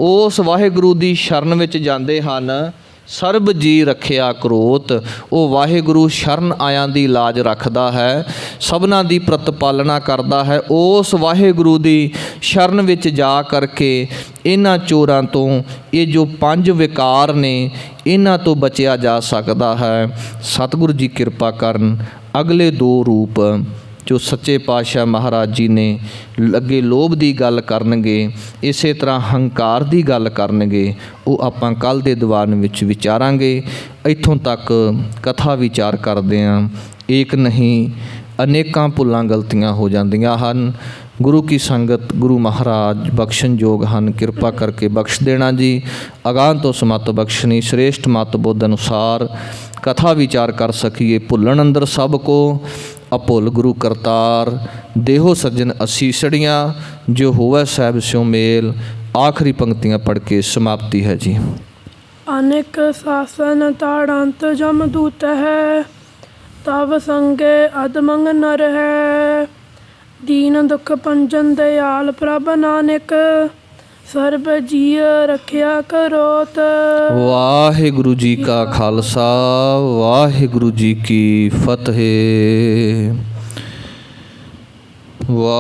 ਉਸ ਵਾਹਿਗੁਰੂ ਦੀ ਸ਼ਰਨ ਵਿੱਚ ਜਾਂਦੇ ਹਨ, ਸਰਬ ਜੀ ਰੱਖਿਆ ਕਰੋਤ, ਉਹ ਵਾਹਿਗੁਰੂ ਸ਼ਰਨ ਆਇਆਂ ਦੀ ਲਾਜ ਰੱਖਦਾ ਹੈ, ਸਭਨਾਂ ਦੀ ਪ੍ਰਤਪਾਲਨਾ ਕਰਦਾ ਹੈ। ਉਸ ਵਾਹਿਗੁਰੂ ਦੀ ਸ਼ਰਨ ਵਿੱਚ ਜਾ ਕਰਕੇ ਇਹਨਾਂ ਚੋਰਾਂ ਤੋਂ, ਇਹ ਜੋ 5 ਵਿਕਾਰ ਨੇ, ਇਹਨਾਂ ਤੋਂ ਬਚਿਆ ਜਾ ਸਕਦਾ ਹੈ। ਸਤਿਗੁਰੂ ਜੀ ਕਿਰਪਾ ਕਰਨ। ਅਗਲੇ 2 ਰੂਪ ਜੋ ਸੱਚੇ ਪਾਤਸ਼ਾਹ ਮਹਾਰਾਜ ਜੀ ਨੇ ਅੱਗੇ ਲੋਭ ਦੀ ਗੱਲ ਕਰਨਗੇ, ਇਸੇ ਤਰ੍ਹਾਂ ਹੰਕਾਰ ਦੀ ਗੱਲ ਕਰਨਗੇ, ਉਹ ਆਪਾਂ ਕੱਲ੍ਹ ਦੇ ਦੀਵਾਨ ਵਿੱਚ ਵਿਚਾਰਾਂਗੇ। ਇੱਥੋਂ ਤੱਕ ਕਥਾ ਵਿਚਾਰ ਕਰਦੇ ਹਾਂ। ਏਕ ਨਹੀਂ ਅਨੇਕਾਂ ਭੁੱਲਾਂ ਗਲਤੀਆਂ ਹੋ ਜਾਂਦੀਆਂ ਹਨ। ਗੁਰੂ ਕੀ ਸੰਗਤ ਗੁਰੂ ਮਹਾਰਾਜ ਬਖਸ਼ਣਯੋਗ ਹਨ, ਕਿਰਪਾ ਕਰਕੇ ਬਖਸ਼ ਦੇਣਾ ਜੀ। ਅਗਾਂਹ ਤੋਂ ਸਮੱਤ ਬਖਸ਼ਣੀ, ਸ੍ਰੇਸ਼ਟ ਮਤ ਬੁੱਧ ਅਨੁਸਾਰ ਕਥਾ ਵਿਚਾਰ ਕਰ ਸਕੀਏ। ਭੁੱਲਣ ਅੰਦਰ ਸਭ ਕੋ ਅਭੁੱਲ ਗੁਰੂ ਕਰਤਾਰ, ਦੇਹੋ ਸੱਜਣ ਅਸੀਸੜੀਆਂ, ਜੋ ਹੋਵੈ ਸਾਹਿਬ ਸਿਉ ਮੇਲ। ਆਖਰੀ ਪੰਕਤੀਆਂ ਪੜ੍ਹ ਕੇ ਸਮਾਪਤੀ ਹੈ ਜੀ। ਅਨੇਕ ਸਾਸਨ ਤਾੜੰਤ ਜਮਦੂਤ ਹੈ, ਤਵ ਸੰਗੇ ਅਦਮੰਗ ਨਰ ਹੈ। ਦੀਨ ਦੁਖ ਭੰਜਨ ਦਇਆਲ ਪ੍ਰਭ ਨਾਨਕ, ਸਰਬ ਜੀਅ ਰੱਖਿਆ ਕਰੋਤ। ਵਾਹਿਗੁਰੂ ਜੀ ਕਾ ਖਾਲਸਾ, ਵਾਹਿਗੁਰੂ ਜੀ ਕੀ ਫਤਿਹ। ਵਾਹ।